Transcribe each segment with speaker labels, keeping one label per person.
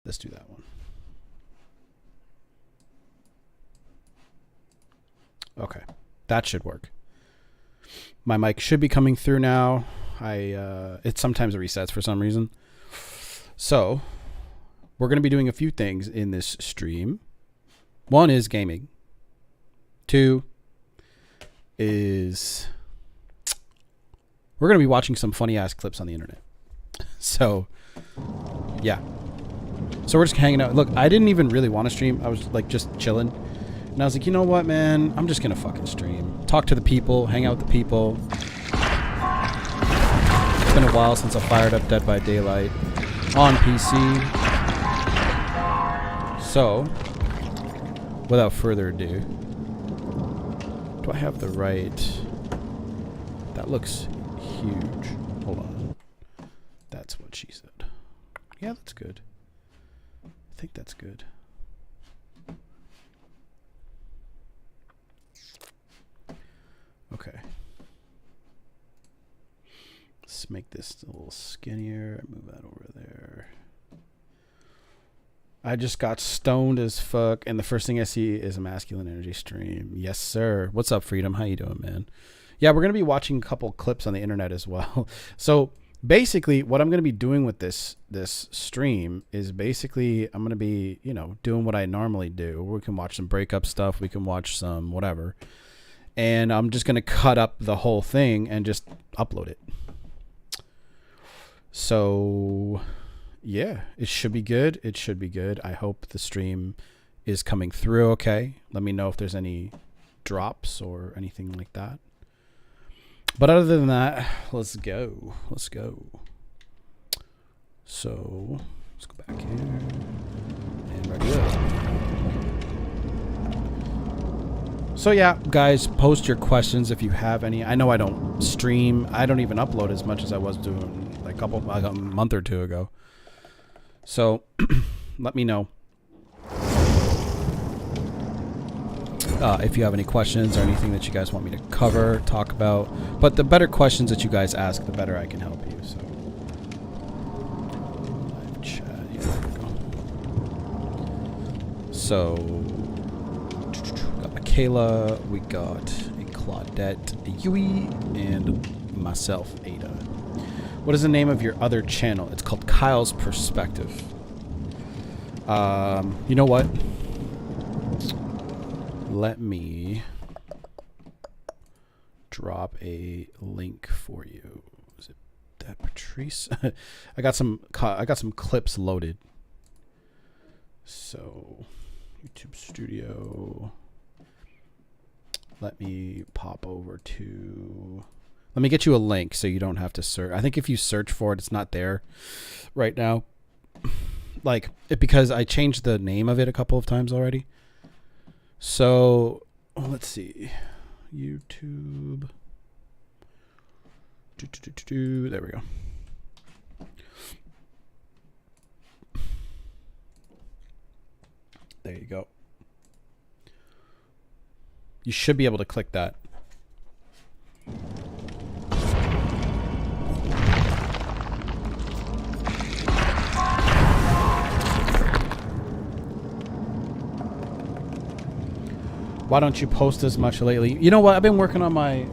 Speaker 1: Let's do that one. Okay, that should work. My mic should be coming through now. It sometimes resets for some reason. So we're going to be doing a few things in this stream. One is gaming. Two is we're going to be watching some funny ass clips on the internet. So yeah. So we're just hanging out. Look, I didn't even really want to stream. I was like just chilling. And I was like, you know what, man? I'm just going to fucking stream. Talk to the people. Hang out with the people. It's been a while since I fired up Dead by Daylight on PC. So, without further ado, do I have the right... That looks huge. Hold on. That's what she said. Yeah, that's good. I think that's good. Okay. Let's make this a little skinnier. Move that over there. I just got stoned as fuck, and the first thing I see is a masculine energy stream. Yes, sir. What's up, Freedom? How you doing, man? Yeah, we're going to be watching a couple clips on the internet as well. So basically, what I'm going to be doing with this stream is basically I'm going to be, you know, doing what I normally do. We can watch some breakup stuff. We can watch some whatever. And I'm just going to cut up the whole thing and just upload it. So, yeah, it should be good. It should be good. I hope the stream is coming through okay. Let me know if there's any drops or anything like that. But other than that, let's go. Let's go. So, let's go back here. And ready up. So yeah, guys, post your questions if you have any. I know I don't stream. I don't even upload as much as I was doing like a month or two ago. So let me know if you have any questions or anything that you guys want me to cover, talk about. But the better questions that you guys ask, the better I can help you. So live chat. Yeah, there we go. So Kayla, we got a Claudette, a Youre, and myself, Ada. What is the name of your other channel? It's called Kyle's Perspective. You know what? Let me drop a link for you. Is it that Patrice? I got some clips loaded. So, YouTube Studio. Let me pop over to... Let me get you a link so you don't have to search. I think if you search for it, it's not there right now. Like, because I changed the name of it a couple of times already. So, let's see. YouTube. There we go. There you go. You should be able to click that. Why don't you post as much lately? You know what? I've been working on my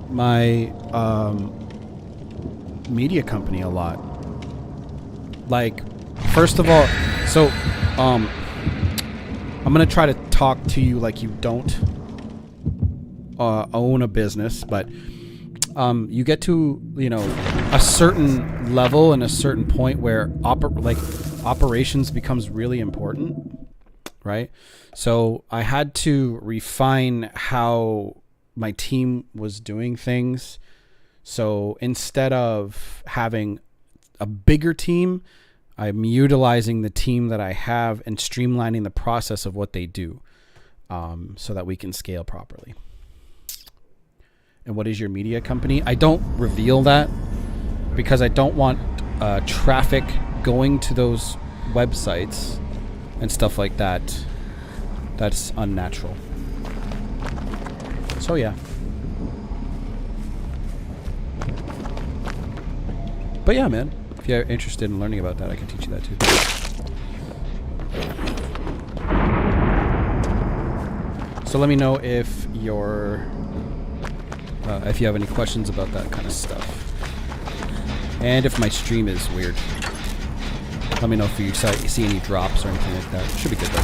Speaker 1: media company a lot. Like, first of all, so I'm gonna try to talk to you like you don't own a business, but you get to, you know, a certain level and a certain point where operations becomes really important, right? So I had to refine how my team was doing things. So instead of having a bigger team, I'm utilizing the team that I have and streamlining the process of what they do, so that we can scale properly. And what is your media company? I don't reveal that because I don't want traffic going to those websites and stuff like that. That's unnatural. So yeah. But yeah, man, if you're interested in learning about that, I can teach you that too. So let me know if you're if you have any questions about that kind of stuff. And if my stream is weird. Let me know if you see any drops or anything like that. Should be good though.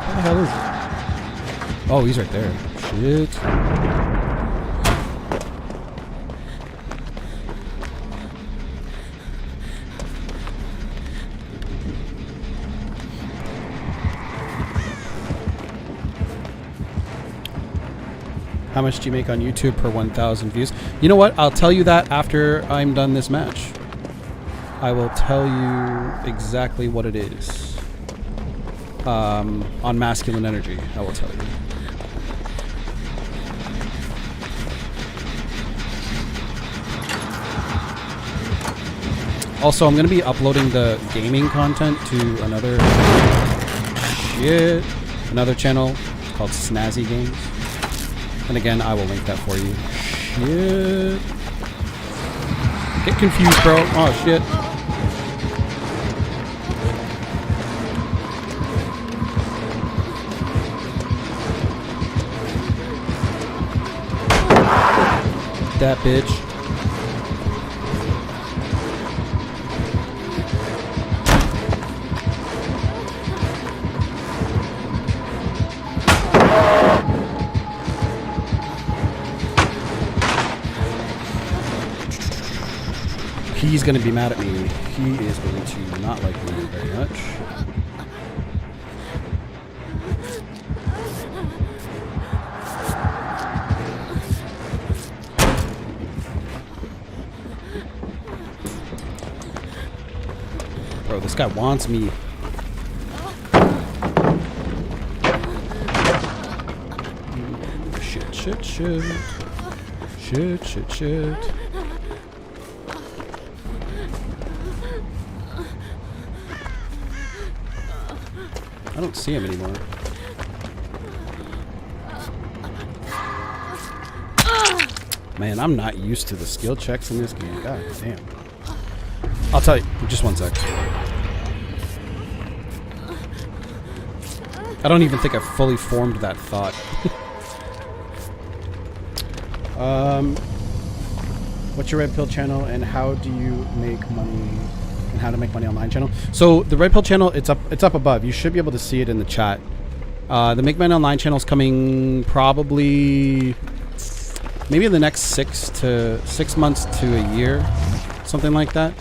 Speaker 1: Where the hell is he? Oh, he's right there. Shit. How much do you make on YouTube per 1,000 views? You know what? I'll tell you that after I'm done this match. I will tell you exactly what it is. On masculine energy, I will tell you. Also, I'm going to be uploading the gaming content to another channel called Snazzy Games. And again, I will link that for you. Shit. Get confused, bro. Oh, shit. That bitch. He's going to be mad at me. He is going to not like me very much. Bro, this guy wants me. Shit, shit, shit. Shit, shit, shit. I don't see him anymore. Man, I'm not used to the skill checks in this game. God damn. I'll tell you. Just one sec. I don't even think I fully formed that thought. What's your Red Pill channel and how do you make money? And how to make money online channel. So the Red Pill channel, it's up above. You should be able to see it in the chat. The Make Money Online channel is coming probably maybe in the next 6 months to a year, something like that.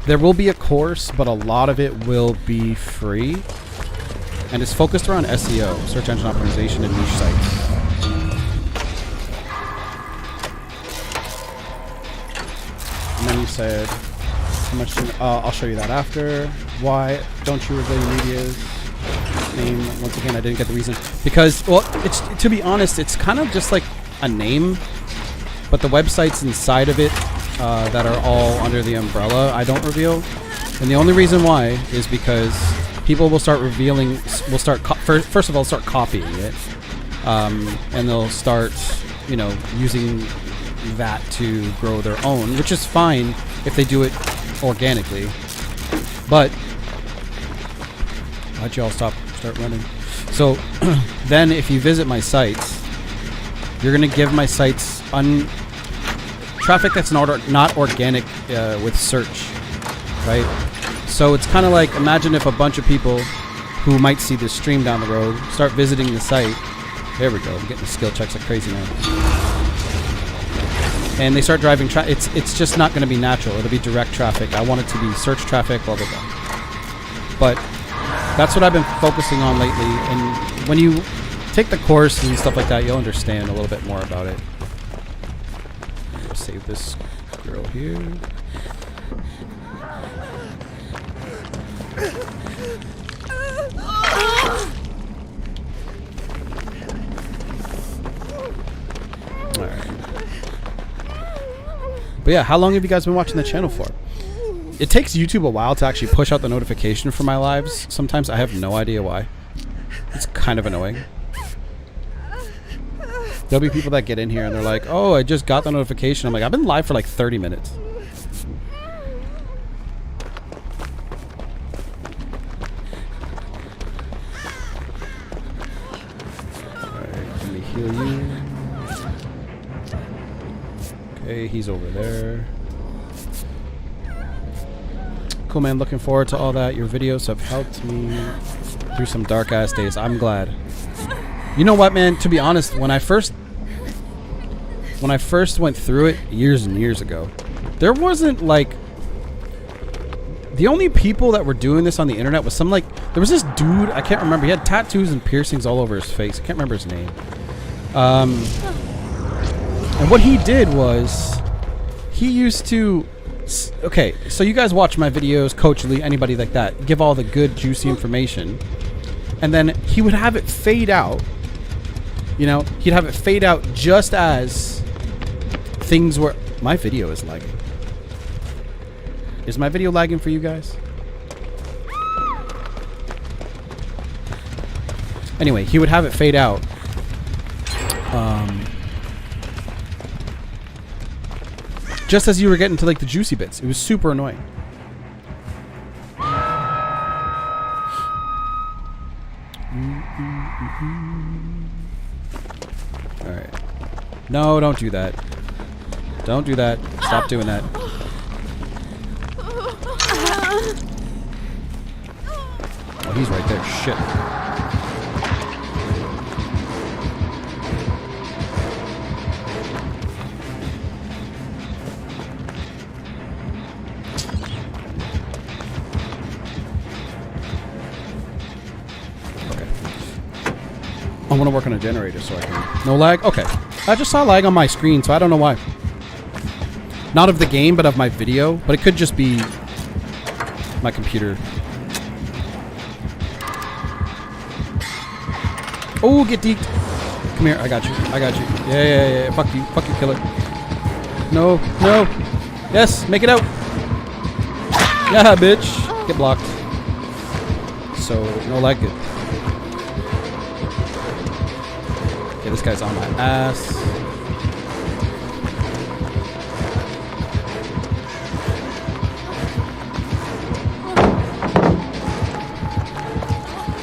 Speaker 1: There will be a course, but a lot of it will be free, and it's focused around SEO, search engine optimization, and niche sites. And then you said, how much? I'll show you that after. Why don't you reveal your media's name? Once again, I didn't get the reason. Because, well, it's, to be honest, it's kind of just like a name, but the websites inside of it that are all under the umbrella, I don't reveal. And the only reason why is because people will start revealing, first of all, start copying it, and they'll start, you know, using that to grow their own, which is fine if they do it organically. But why'd y'all start running? So then if you visit my sites, you're gonna give my sites traffic that's not organic with search, right? So it's kind of like, imagine if a bunch of people who might see this stream down the road start visiting the site. There we go. I'm getting the skill checks like crazy now. And they start driving it's just not going to be natural. It'll be direct traffic. I want it to be search traffic, blah, blah, blah. But that's what I've been focusing on lately. And when you take the course and stuff like that, you'll understand a little bit more about it. Save this girl here. Alright. But yeah, how long have you guys been watching the channel for? It takes YouTube a while to actually push out the notification for my lives. Sometimes I have no idea why. It's kind of annoying. There'll be people that get in here and they're like, oh, I just got the notification. I'm like, I've been live for like 30 minutes. Alright, let me heal you. Okay, he's over there. Cool, man. Looking forward to all that. Your videos have helped me through some dark ass days. I'm glad. You know what, man? To be honest, when I first went through it years and years ago, there wasn't like, the only people that were doing this on the internet was there was this dude, I can't remember. He had tattoos and piercings all over his face. I can't remember his name. And what he did was, he used to. Okay, so you guys watch my videos, Coach Lee, anybody like that, give all the good, juicy information, and then he would have it fade out. You know, he'd have it fade out just as things were. My video is lagging. Is my video lagging for you guys? Anyway, he would have it fade out. Just as you were getting to like the juicy bits. It was super annoying. Alright. No, don't do that. Don't do that. Stop doing that. Oh, he's right there. Shit. I want to work on a generator so I can... No lag? Okay. I just saw lag on my screen, so I don't know why. Not of the game, but of my video. But it could just be my computer. Oh, get deked. Come here. I got you. I got you. Yeah. Fuck you. Fuck you, killer. No. No. Yes. Make it out. Yeah, bitch. Get blocked. So, no lag. Good. Okay, this guy's on my ass.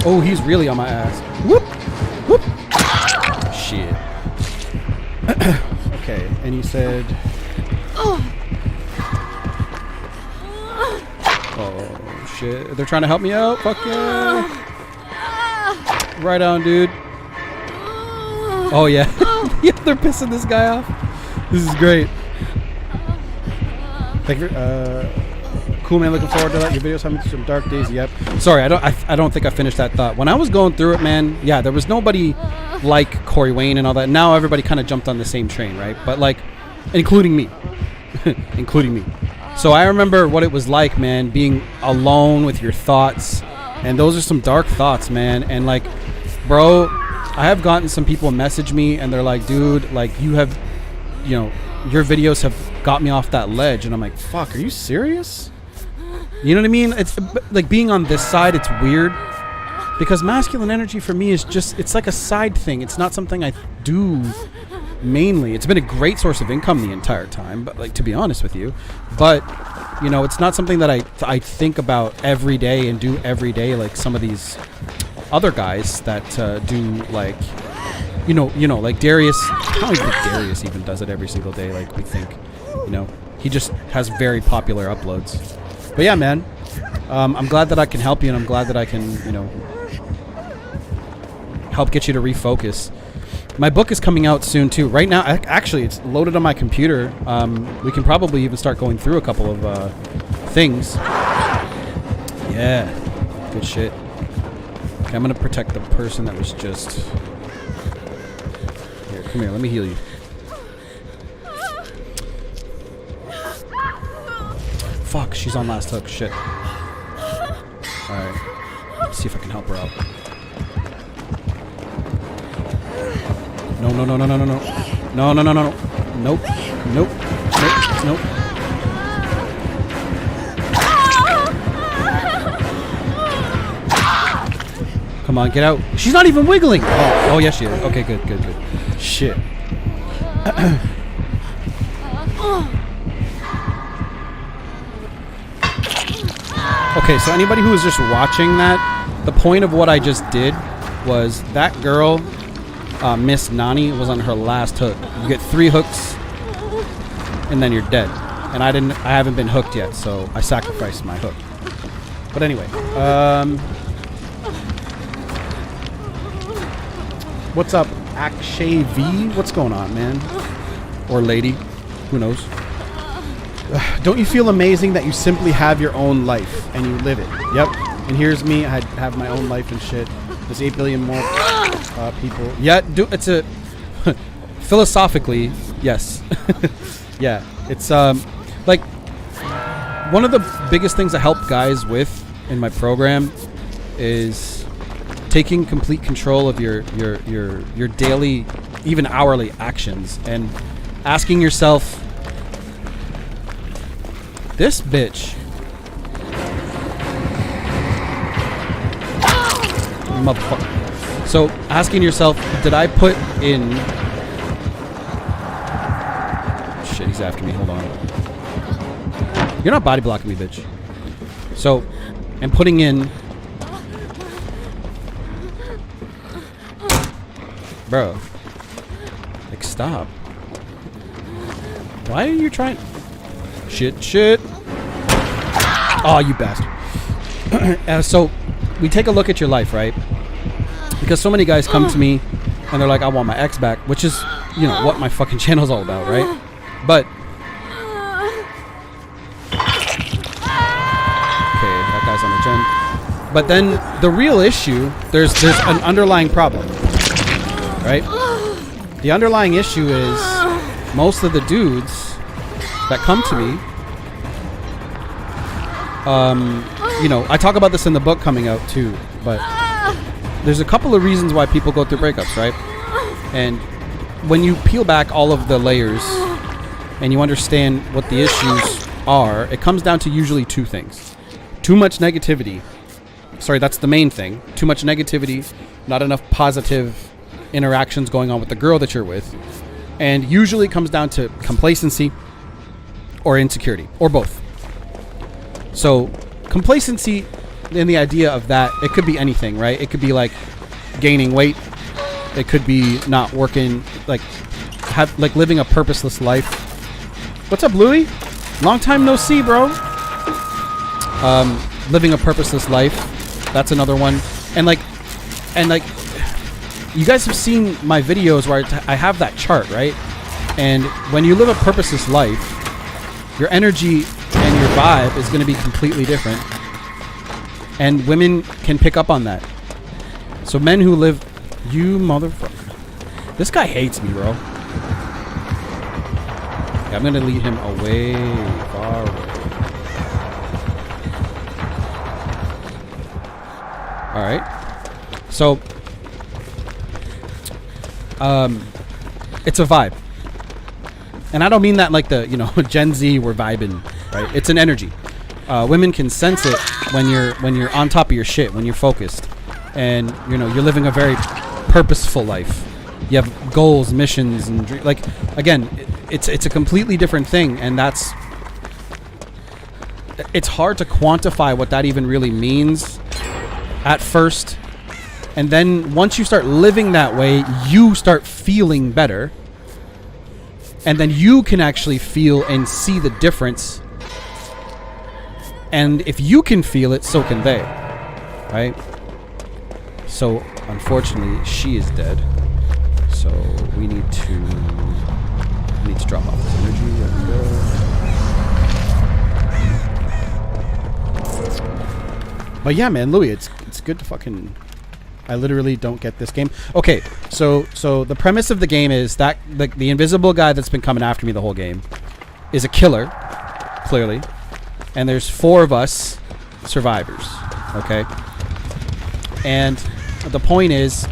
Speaker 1: Oh, he's really on my ass. Whoop! Whoop! Shit. Okay, and he said... Oh, shit. They're trying to help me out? Fuck yeah! Right on, dude. Oh, yeah. Yeah, they're pissing this guy off. This is great. Thank you. Cool, man. Looking forward to that. Your videos having some dark days. Yep. Sorry, I don't think I finished that thought. When I was going through it, man, yeah, there was nobody like Corey Wayne and all that. Now everybody kind of jumped on the same train, right? But like, including me. Including me. So I remember what it was like, man, being alone with your thoughts. And those are some dark thoughts, man. And like, bro... I have gotten some people message me and they're like, dude, like you have, you know, your videos have got me off that ledge. And I'm like, fuck, are you serious? You know what I mean? It's like being on this side, it's weird because masculine energy for me is just, it's like a side thing. It's not something I do mainly. It's been a great source of income the entire time, but like, to be honest with you, but you know, it's not something that I think about every day and do every day. Like some of these other guys that do like, you know, like Darius. I don't even think Darius even does it every single day like we think. You know, he just has very popular uploads. But yeah, man, I'm glad that I can help you, and I'm glad that I can, you know, help get you to refocus. My book is coming out soon too. Right now, actually, it's loaded on my computer. We can probably even start going through a couple of things. Yeah, good shit. Okay, I'm gonna protect the person that was just... Here, come here, let me heal you. Fuck, she's on last hook, shit. Alright, let's see if I can help her out. No. No. Nope. Nope. Come on, get out. She's not even wiggling. Oh, yes, she is. Okay, good. Shit. Okay, so anybody who was just watching that, the point of what I just did was that girl, Miss Nani, was on her last hook. You get 3 hooks, and then you're dead. And I haven't been hooked yet, so I sacrificed my hook. But anyway, what's up, Akshay V? What's going on, man? Or lady, who knows? Don't you feel amazing that you simply have your own life and you live it? Yep. And here's me. I have my own life and shit. There's 8 billion more people. Yeah, it's a philosophically, yes. Yeah, it's like one of the biggest things I help guys with in my program is taking complete control of your daily, even hourly actions, and asking yourself, this bitch, motherfucker. So asking yourself, did I put in? Shit, he's after me. Hold on. You're not body blocking me, bitch. So, I'm putting in. Bro. Like, stop. Why are you trying? Shit. Oh, you bastard. So, we take a look at your life, right? Because so many guys come to me and they're like, I want my ex back, which is, you know, what my fucking channel's all about, right? But that guy's on the gen. But then the real issue, there's an underlying problem, right? The underlying issue is most of the dudes that come to me, you know, I talk about this in the book coming out too, but there's a couple of reasons why people go through breakups, right? And when you peel back all of the layers and you understand what the issues are, it comes down to usually 2 things. Too much negativity. Sorry, that's the main thing. Too much negativity, not enough positive interactions going on with the girl that you're with. And usually it comes down to complacency or insecurity, or both. So complacency, and the idea of that, it could be anything, right? It could be like gaining weight. It could be not working, like living a purposeless life. What's up, Louie? Long time no see, bro. Living a purposeless life. That's another one. And like, you guys have seen my videos where I have that chart, right? And when you live a purposeless life, your energy and your vibe is going to be completely different. And women can pick up on that. So men who live... You motherfucker. This guy hates me, bro. Okay, I'm going to lead him away. Far away. Alright. So... it's a vibe. And I don't mean that like the, you know, Gen Z, we're vibing, right? It's an energy. Women can sense it when you're on top of your shit, when you're focused, and you know you're living a very purposeful life. You have goals, missions, and like again, it's a completely different thing, and it's hard to quantify what that even really means at first, and then once you start living that way, you start feeling better, and then you can actually feel and see the difference. And if you can feel it, so can they, right? So, unfortunately, she is dead. So we need to drop off this energy. There we go. But yeah, man, Louis, it's good to fucking. I literally don't get this game. Okay, so the premise of the game is that the invisible guy that's been coming after me the whole game is a killer, clearly. And there's 4 of us survivors, okay? And the point is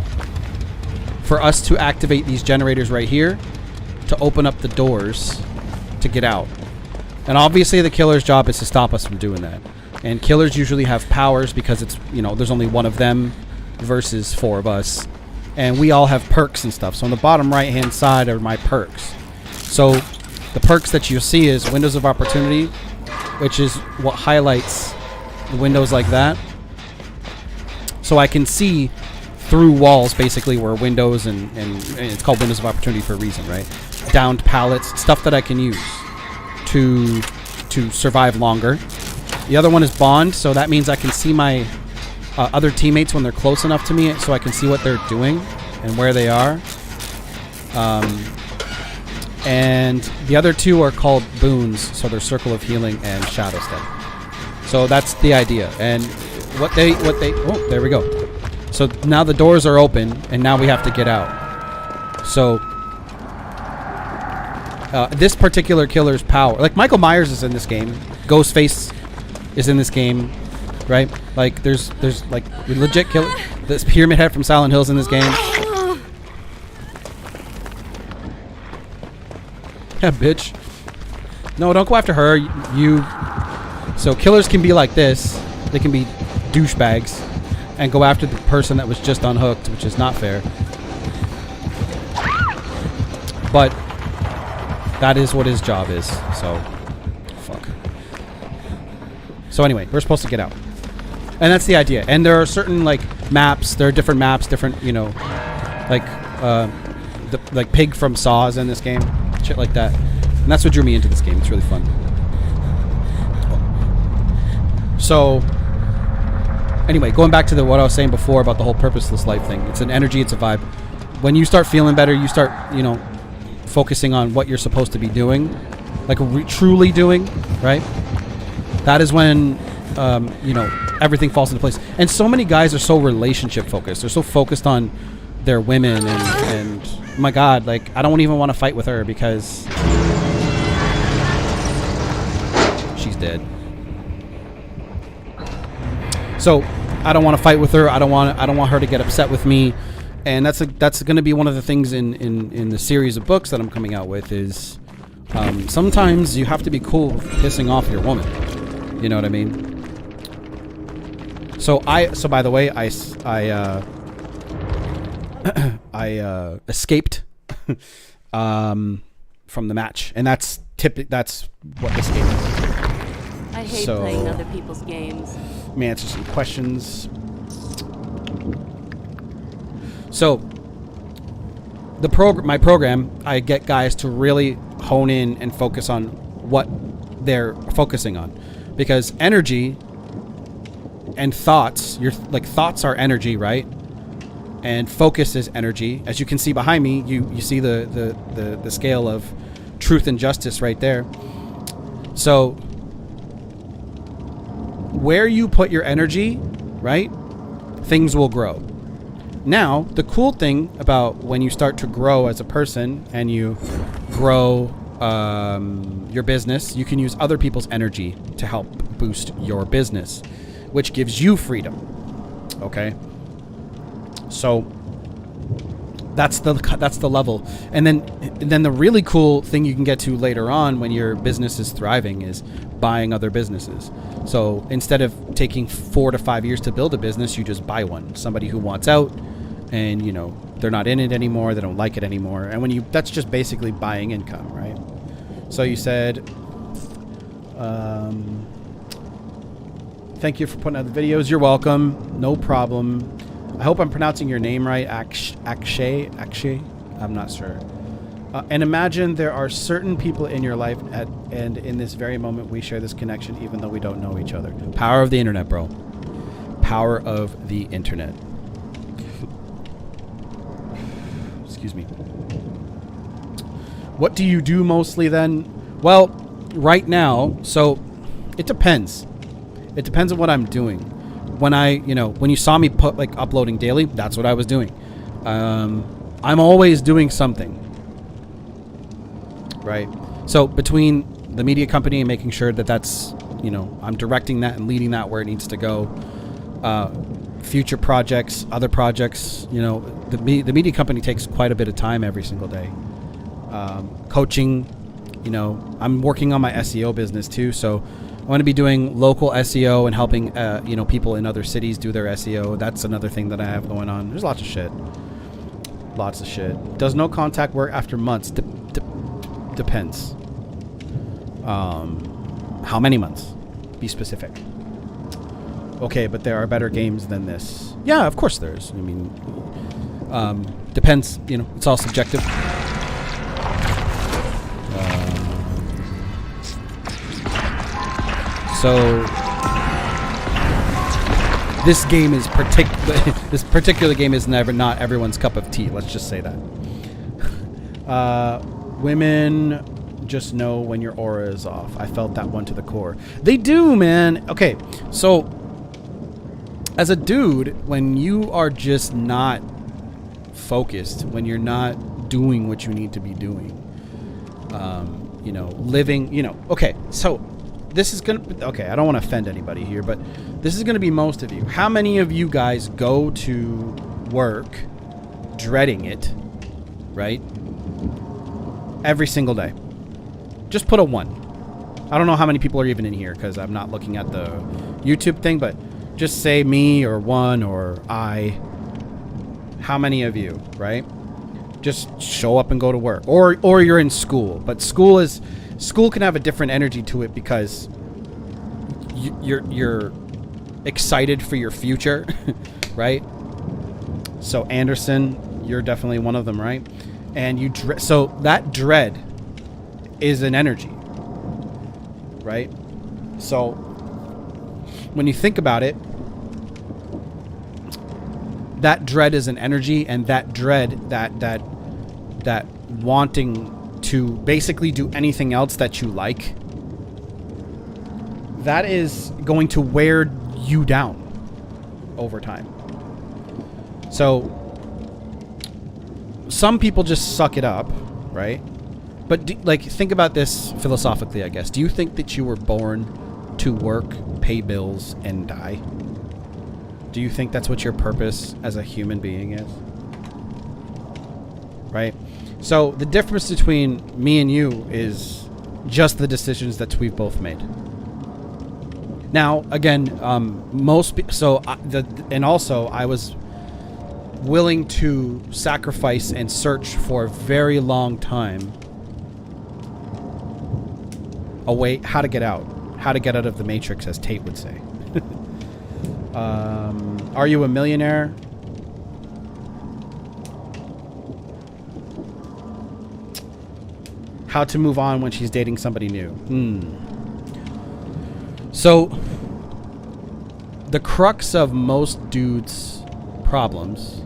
Speaker 1: for us to activate these generators right here to open up the doors to get out. And obviously the killer's job is to stop us from doing that. And killers usually have powers because it's, there's only one of them versus 4 of us. And we all have perks and stuff. So on the bottom right-hand side are my perks. So the perks that you see is Windows of Opportunity, which is what highlights the windows like that. So I can see through walls, basically, where windows and it's called Windows of Opportunity for a reason, right? Downed pallets, stuff that I can use to survive longer. The other one is Bond, so that means I can see my other teammates when they're close enough to me, so I can see what they're doing and where they are. And the other 2 are called boons, so they're Circle of Healing and Shadow Step. So that's the idea. And what they oh, there we go. So now the doors are open, and now we have to get out. So this particular killer's power, like Michael Myers is in this game, Ghostface is in this game, right? Like there's like legit killer. This Pyramid Head from Silent Hill's in this game. Yeah, bitch. No, don't go after her. You. So killers can be like this. They can be douchebags and go after the person that was just unhooked, which is not fair. But that is what his job is. So, fuck. So anyway, we're supposed to get out. And that's the idea. And there are certain, like, maps. There are different maps, different, like, like Pig from Saw is in this game. Shit like that. And that's what drew me into this game. It's really fun. So, anyway, going back to what I was saying before about the whole purposeless life thing. It's an energy, it's a vibe. When you start feeling better, you start, focusing on what you're supposed to be doing. Like, truly doing, right? That is when, everything falls into place. And so many guys are so relationship focused. They're so focused on their women and oh my God, like, I don't even want to fight with her because she's dead. So I don't want to fight with her. I don't want her to get upset with me. And that's going to be one of the things in the series of books that I'm coming out with is sometimes you have to be cool with pissing off your woman. You know what I mean? So by the way, I escaped from the match, and that's what this game is.
Speaker 2: I hate playing other people's games.
Speaker 1: Let me answer some questions. So, my program, I get guys to really hone in and focus on what they're focusing on, because energy and thoughts, thoughts are energy, right? And focus is energy. As you can see behind me, you see the scale of truth and justice right there. So, where you put your energy, right, things will grow. Now, the cool thing about when you start to grow as a person and you grow your business, you can use other people's energy to help boost your business, which gives you freedom. Okay? So that's the level. And then the really cool thing you can get to later on when your business is thriving is buying other businesses. So instead of taking 4 to 5 years to build a business, you just buy one. Somebody who wants out and, they're not in it anymore, they don't like it anymore. And that's just basically buying income, right? So you said, thank you for putting out the videos. You're welcome. No problem. I hope I'm pronouncing your name right. Akshay? I'm not sure. And imagine there are certain people in your life and in this very moment we share this connection even though we don't know each other. Power of the internet, bro. Power of the internet. Excuse me. What do you do mostly then? Well, right now, so it depends. It depends on what I'm doing. When when you saw me uploading daily, that's what I was doing. I'm always doing something. Right? So between the media company and making sure that's, I'm directing that and leading that where it needs to go. Future projects, other projects, the media company takes quite a bit of time every single day. Coaching You know, I'm working on my SEO business too, so I'm going to be doing local SEO and helping, you know, people in other cities do their SEO. That's another thing that I have going on. There's lots of shit. Lots of shit. Does no contact work after months? Depends. How many months? Be specific. Okay, but there are better games than this. Yeah, of course there's. I mean, depends. You know, it's all subjective. So this game is this particular game is not everyone's cup of tea. Let's just say that. Women just know when your aura is off. I felt that one to the core. They do, man. Okay, so as a dude, when you are just not focused, when you're not doing what you need to be doing, you know, living, you know, okay, so this is gonna, okay, I don't want to offend anybody here, but this is gonna be most of you. How many of you guys go to work dreading it, right? Every single day. Just put a 1. I don't know how many people are even in here because I'm not looking at the YouTube thing, but just say me or 1 or I. How many of you, right? Just show up and go to work, or you're in school, but school can have a different energy to it because you're excited for your future, right? So Anderson, you're definitely one of them, right? And so that dread is an energy, right? So when you think about it, that dread is an energy, and that dread, that wanting to basically do anything else that you like, that is going to wear you down over time. So some people just suck it up, right? But like, think about this philosophically, I guess. Do you think that you were born to work, pay bills, and die? Do you think that's what your purpose as a human being is? Right? So the difference between me and you is just the decisions that we've both made. Now, again, and also I was willing to sacrifice and search for a very long time a way how to get out of the matrix, as Tate would say. Are you a millionaire? How to move on when she's dating somebody new. So the crux of most dudes' problems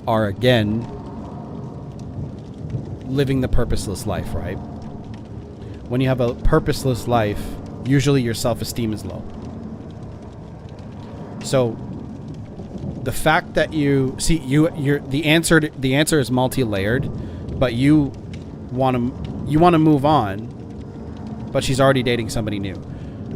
Speaker 1: are, again, living the purposeless life, right? When you have a purposeless life, usually your self-esteem is low. So the fact that the answer is multi-layered, but you want to move on, but she's already dating somebody new.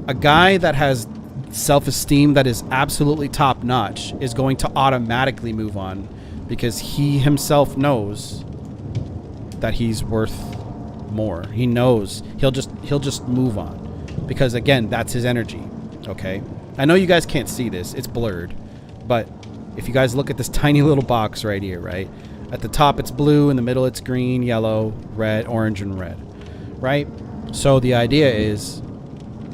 Speaker 1: A guy that has self-esteem that is absolutely top-notch is going to automatically move on because he himself knows that he's worth more. He knows he'll just move on because, again, that's his energy. Okay, I know you guys can't see this, it's blurred, but if you guys look at this tiny little box right here, right at the top it's blue, in the middle it's green, yellow, red, orange, and red, right? So the idea is,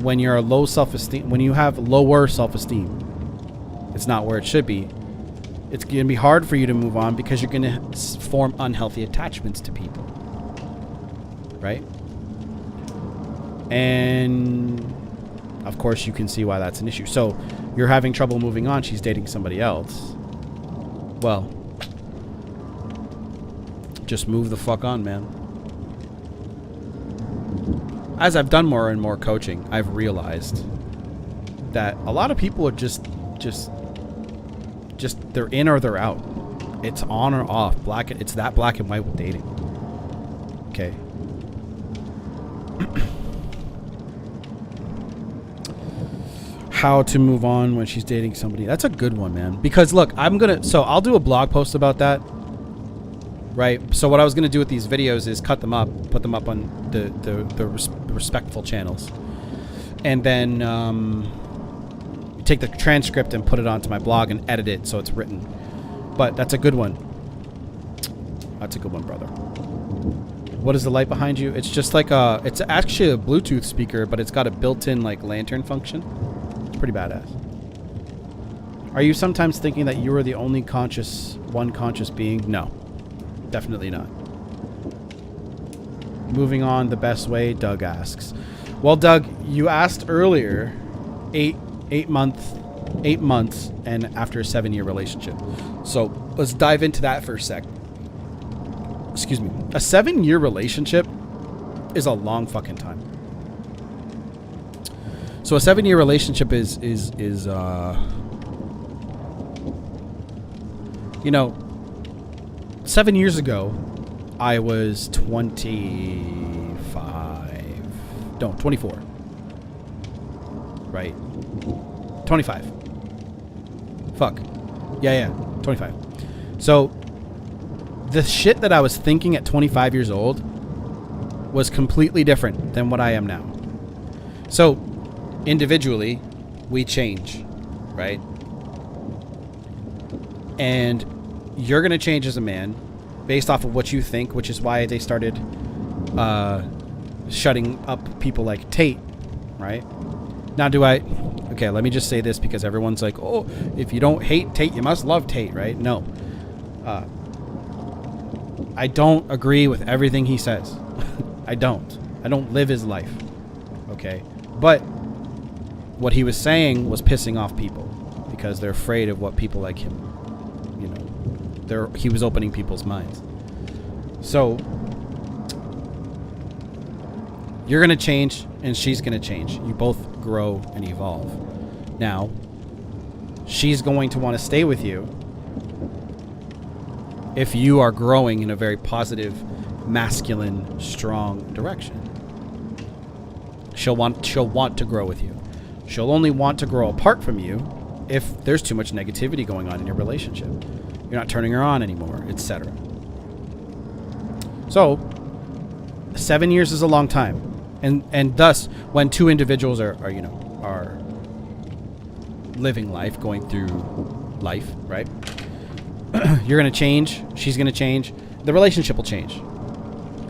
Speaker 1: when you're a low self-esteem, when you have lower self-esteem, it's not where it should be. It's going to be hard for you to move on because you're going to form unhealthy attachments to people, right? And of course you can see why that's an issue. So you're having trouble moving on. She's dating somebody else. Well, just move the fuck on, man. As I've done more and more coaching, I've realized that a lot of people are just they're in or they're out. It's on or off. It's that black and white with dating. Okay. How to move on when she's dating somebody. That's a good one, man. Because look, I'll do a blog post about that. right? So what I was going to do with these videos is cut them up, put them up on the respectful channels, and then take the transcript and put it onto my blog and edit it so it's written. But that's a good one. That's a good one, brother. What is the light behind you? It's just like it's actually a Bluetooth speaker, but it's got a built-in like lantern function. It's pretty badass. Are you sometimes thinking that you are the only conscious being? No, definitely not. Moving on the best way, Doug asks. Well, Doug, you asked earlier, 8 months and after a 7-year relationship. So let's dive into that for a sec. Excuse me. A 7-year relationship is a long fucking time. So a 7-year relationship is you know, 7 years ago, I was 24. Right? 25. Fuck. Yeah, 25. So, the shit that I was thinking at 25 years old was completely different than what I am now. So, individually, we change, right? And you're going to change as a man based off of what you think, which is why they started shutting up people like Tate, right? Now, okay, let me just say this because everyone's like, oh, if you don't hate Tate, you must love Tate, right? No. I don't agree with everything he says. I don't live his life. Okay? But what he was saying was pissing off people because they're afraid of what people like him, you know, he was opening people's minds. So you're going to change and she's going to change. You both grow and evolve. Now, she's going to want to stay with you if you are growing in a very positive, masculine, strong direction. She'll want to grow with you. She'll only want to grow apart from you if there's too much negativity going on in your relationship. You're not turning her on anymore, etc. So, 7 years is a long time. And thus, when two individuals are living life, going through life, right? You're going to change. She's going to change. The relationship will change.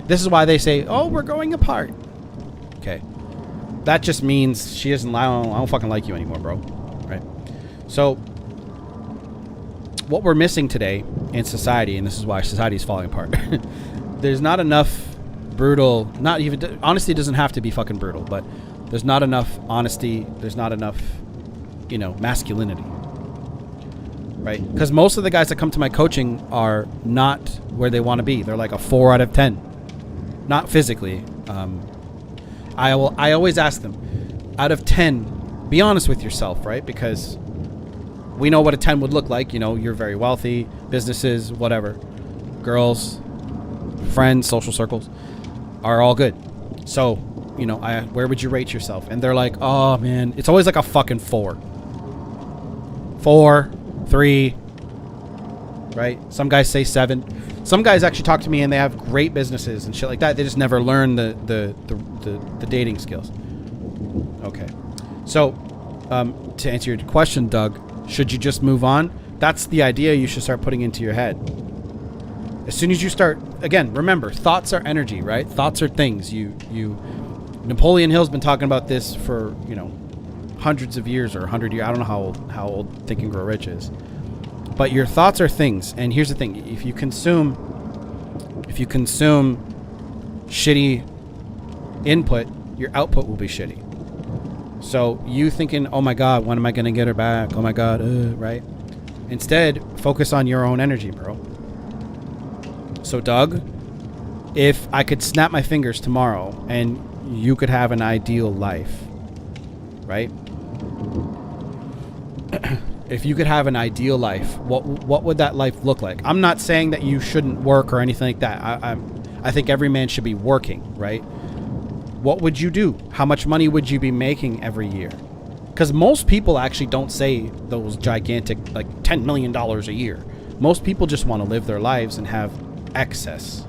Speaker 1: This is why they say, oh, we're going apart. Okay. That just means she doesn't, I don't fucking like you anymore, bro. Right? So, what we're missing today in society, and this is why society is falling apart, there's not enough brutal, not even, honesty doesn't have to be fucking brutal, but there's not enough honesty, there's not enough, masculinity, right? Because most of the guys that come to my coaching are not where they want to be. They're like a 4 out of 10, not physically. I always ask them, out of 10, be honest with yourself, right? Because we know what a 10 would look like. You're very wealthy, businesses, whatever, girls, friends, social circles are all good. So, where would you rate yourself? And they're like, oh man, it's always like a fucking 4, 3, right? Some guys say 7. Some guys actually talk to me and they have great businesses and shit like that. They just never learn the dating skills. Okay. So, to answer your question, Doug, should you just move on? That's the idea you should start putting into your head. As soon as you start, again, remember, thoughts are energy, right? Thoughts are things. Napoleon Hill's been talking about this for, hundreds of years or 100 years. I don't know how old Think and Grow Rich is. But your thoughts are things. And here's the thing. If you consume shitty input, your output will be shitty. So you thinking, oh my God, when am I going to get her back? Oh my God, right? Instead, focus on your own energy, bro. So Doug, if I could snap my fingers tomorrow and you could have an ideal life, right? If you could have an ideal life, what would that life look like? I'm not saying that you shouldn't work or anything like that. I think every man should be working, right? What would you do? How much money would you be making every year? Because most people actually don't say those gigantic, like $10 million a year. Most people just want to live their lives and have excess.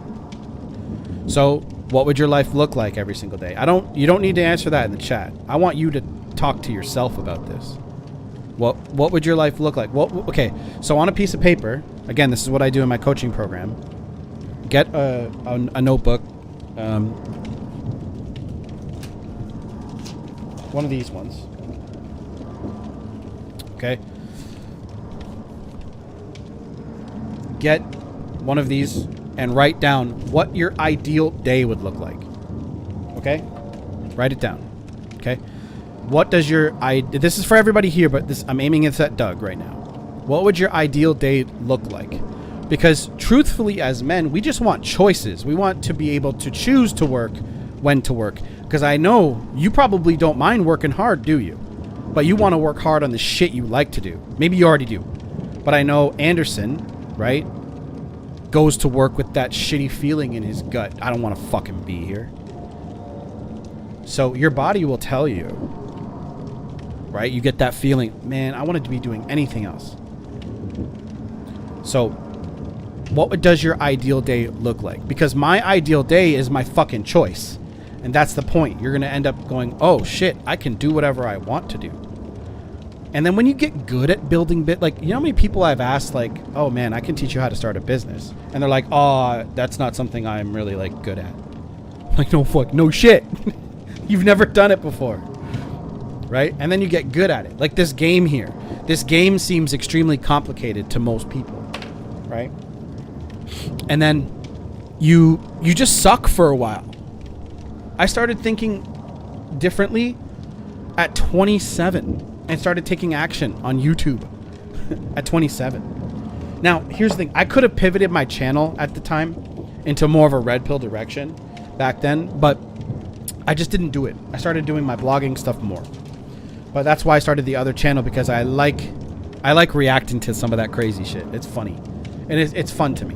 Speaker 1: So what would your life look like every single day? You don't need to answer that in the chat. I want you to talk to yourself about this. What would your life look like? Okay, so on a piece of paper, again, this is what I do in my coaching program. Get a notebook, one of these ones. Okay. Get one of these and write down what your ideal day would look like. Okay? Write it down. Okay? What does this is for everybody here, but I'm aiming it at Doug right now. What would your ideal day look like? Because truthfully, as men, we just want choices. We want to be able to choose to work, when to work. Because I know you probably don't mind working hard, do you? But you want to work hard on the shit you like to do. Maybe you already do. But I know Anderson, right, goes to work with that shitty feeling in his gut. I don't want to fucking be here. So your body will tell you, right? You get that feeling, man, I wanted to be doing anything else. So what does your ideal day look like? Because my ideal day is my fucking choice. And that's the point. You're going to end up going, oh shit, I can do whatever I want to do. And then when you get good at building like, you know how many people I've asked, like, oh man, I can teach you how to start a business. And they're like, oh, that's not something I'm really like good at. I'm like, no shit. You've never done it before. Right? And then you get good at it. Like this game here. This game seems extremely complicated to most people. Right? And then you just suck for a while. I started thinking differently at 27 and started taking action on YouTube at 27. Now, here's the thing. I could have pivoted my channel at the time into more of a red pill direction back then, but I just didn't do it. I started doing my blogging stuff more. But that's why I started the other channel, because I like reacting to some of that crazy shit. It's funny. And it's fun to me.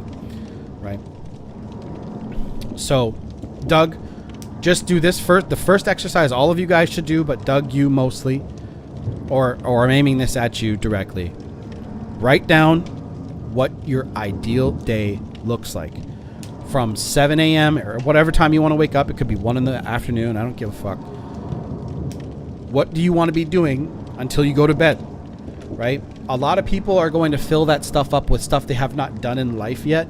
Speaker 1: Right? So, Doug, just do this first. The first exercise all of you guys should do, but Doug, you mostly, or I'm aiming this at you directly. Write down what your ideal day looks like. From 7 a.m. or whatever time you want to wake up. It could be 1 in the afternoon. I don't give a fuck. What do you want to be doing until you go to bed? Right? A lot of people are going to fill that stuff up with stuff they have not done in life yet.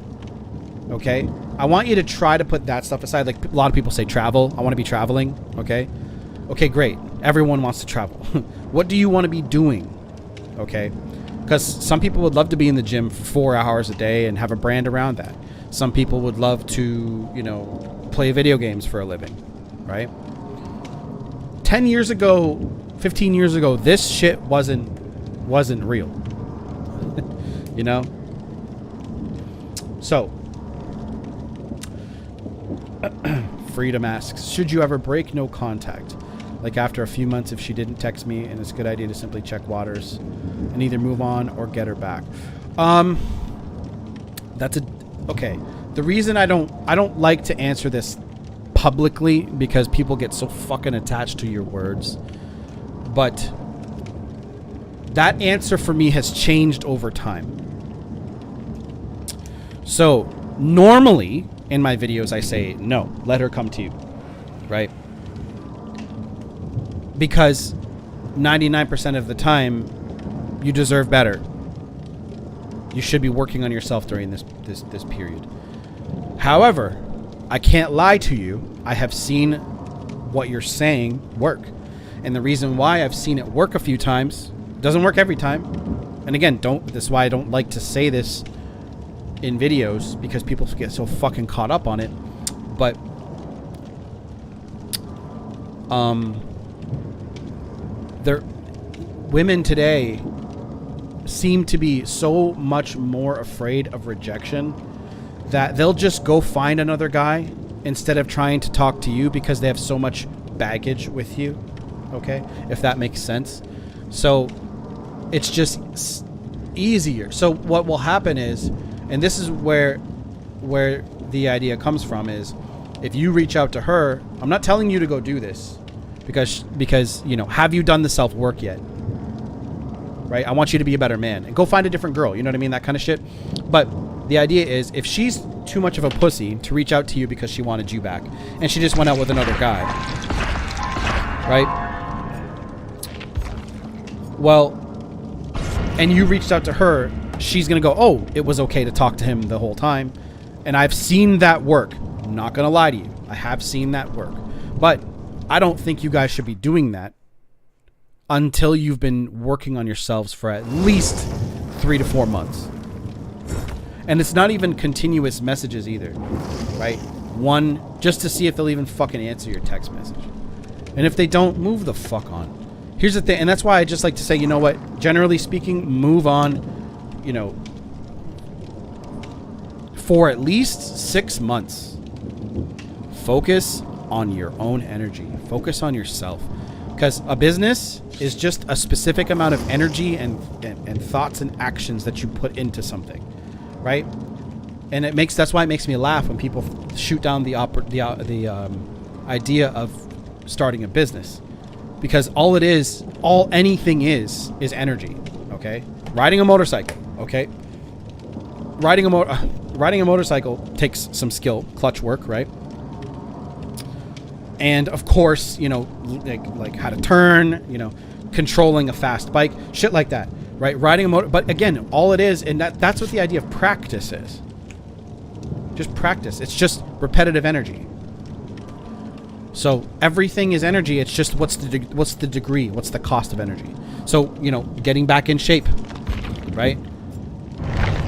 Speaker 1: Okay? I want you to try to put that stuff aside. Like a lot of people say travel. I want to be traveling. Okay? Okay, great. Everyone wants to travel. What do you want to be doing? Okay? Because some people would love to be in the gym for 4 hours a day and have a brand around that. Some people would love to, play video games for a living, right? 10 years ago, 15 years ago, this shit wasn't real. So, Freedom asks, should you ever break no contact? Like after a few months, if she didn't text me, and it's a good idea to simply check waters and either move on or get her back. Okay. The reason I don't like to answer this publicly, because people get so fucking attached to your words. But that answer for me has changed over time. So normally in my videos I say, no, let her come to you. Right? Because 99% of the time you deserve better. You should be working on yourself during this period. However, I can't lie to you. I have seen what you're saying work. And the reason why I've seen it work a few times, doesn't work every time. And again, this is why I don't like to say this in videos, because people get so fucking caught up on it. But women today seem to be so much more afraid of rejection that they'll just go find another guy instead of trying to talk to you, because they have so much baggage with you. Okay? If that makes sense. So it's just easier. So what will happen is, and this is where the idea comes from, is if you reach out to her, I'm not telling you to go do this because have you done the self-work yet? Right? I want you to be a better man and go find a different girl. You know what I mean? That kind of shit. But The idea is if she's too much of a pussy to reach out to you because she wanted you back, and she just went out with another guy, right? Well, and you reached out to her, she's going to go, oh, it was okay to talk to him the whole time. And I've seen that work. I'm not going to lie to you. I have seen that work. But I don't think you guys should be doing that until you've been working on yourselves for at least 3 to 4 months. And it's not even continuous messages either, right? One, just to see if they'll even fucking answer your text message. And if they don't, move the fuck on. Here's the thing, and that's why I just like to say, you know what? Generally speaking, move on, you know, for at least 6 months. Focus on your own energy. Focus on yourself. Because a business is just a specific amount of energy and thoughts and actions that you put into something, right? And that's why it makes me laugh when people shoot down the idea of starting a business, because anything is energy. Okay, riding a motorcycle. Okay, riding a motorcycle takes some skill, clutch work, right? And of course, you know, like how to turn, you know, controlling a fast bike, shit like that, right? Riding a motor, but again, all it is, and that's what the idea of practice is. Just practice. It's just repetitive energy. So everything is energy. It's just what's the degree? What's the cost of energy? So, you know, getting back in shape, right?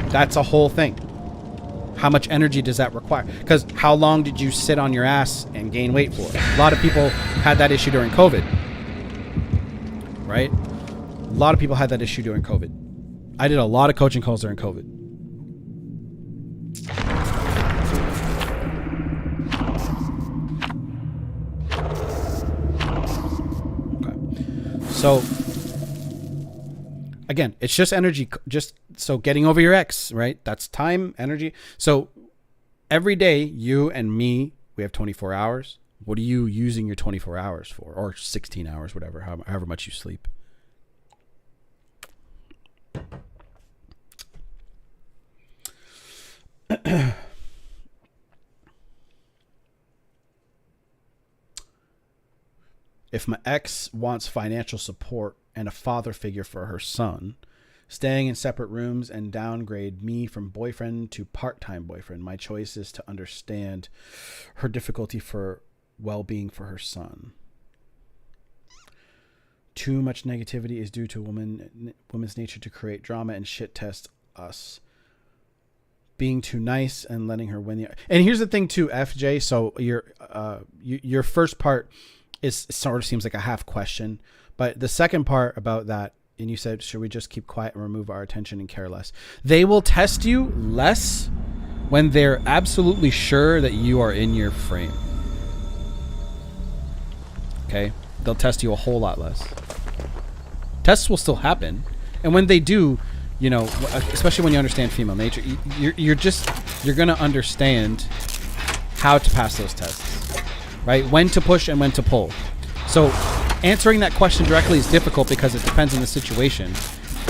Speaker 1: That's a whole thing. How much energy does that require? Because how long did you sit on your ass and gain weight for? A lot of people had that issue during COVID, right? A lot of people had that issue during COVID. I did a lot of coaching calls during COVID. So, again, it's just energy. So getting over your ex, right? That's time, energy. So every day, you and me, we have 24 hours. What are you using your 24 hours for? Or 16 hours, whatever, however much you sleep. If my ex wants financial support and a father figure for her son, staying in separate rooms and downgrade me from boyfriend to part-time boyfriend, my choice is to understand her difficulty for well-being for her son. Too much negativity is due to woman's nature to create drama and shit test us. Being too nice and letting her win and here's the thing too, FJ. So your first part sort of seems like a half question, but the second part about that, and you said, should we just keep quiet and remove our attention and care less? They will test you less when they're absolutely sure that you are in your frame. Okay? They'll test you a whole lot less. Tests will still happen, and when they do, you know, especially when you understand female nature, you're going to understand how to pass those tests, right? When to push and when to pull. So answering that question directly is difficult because it depends on the situation,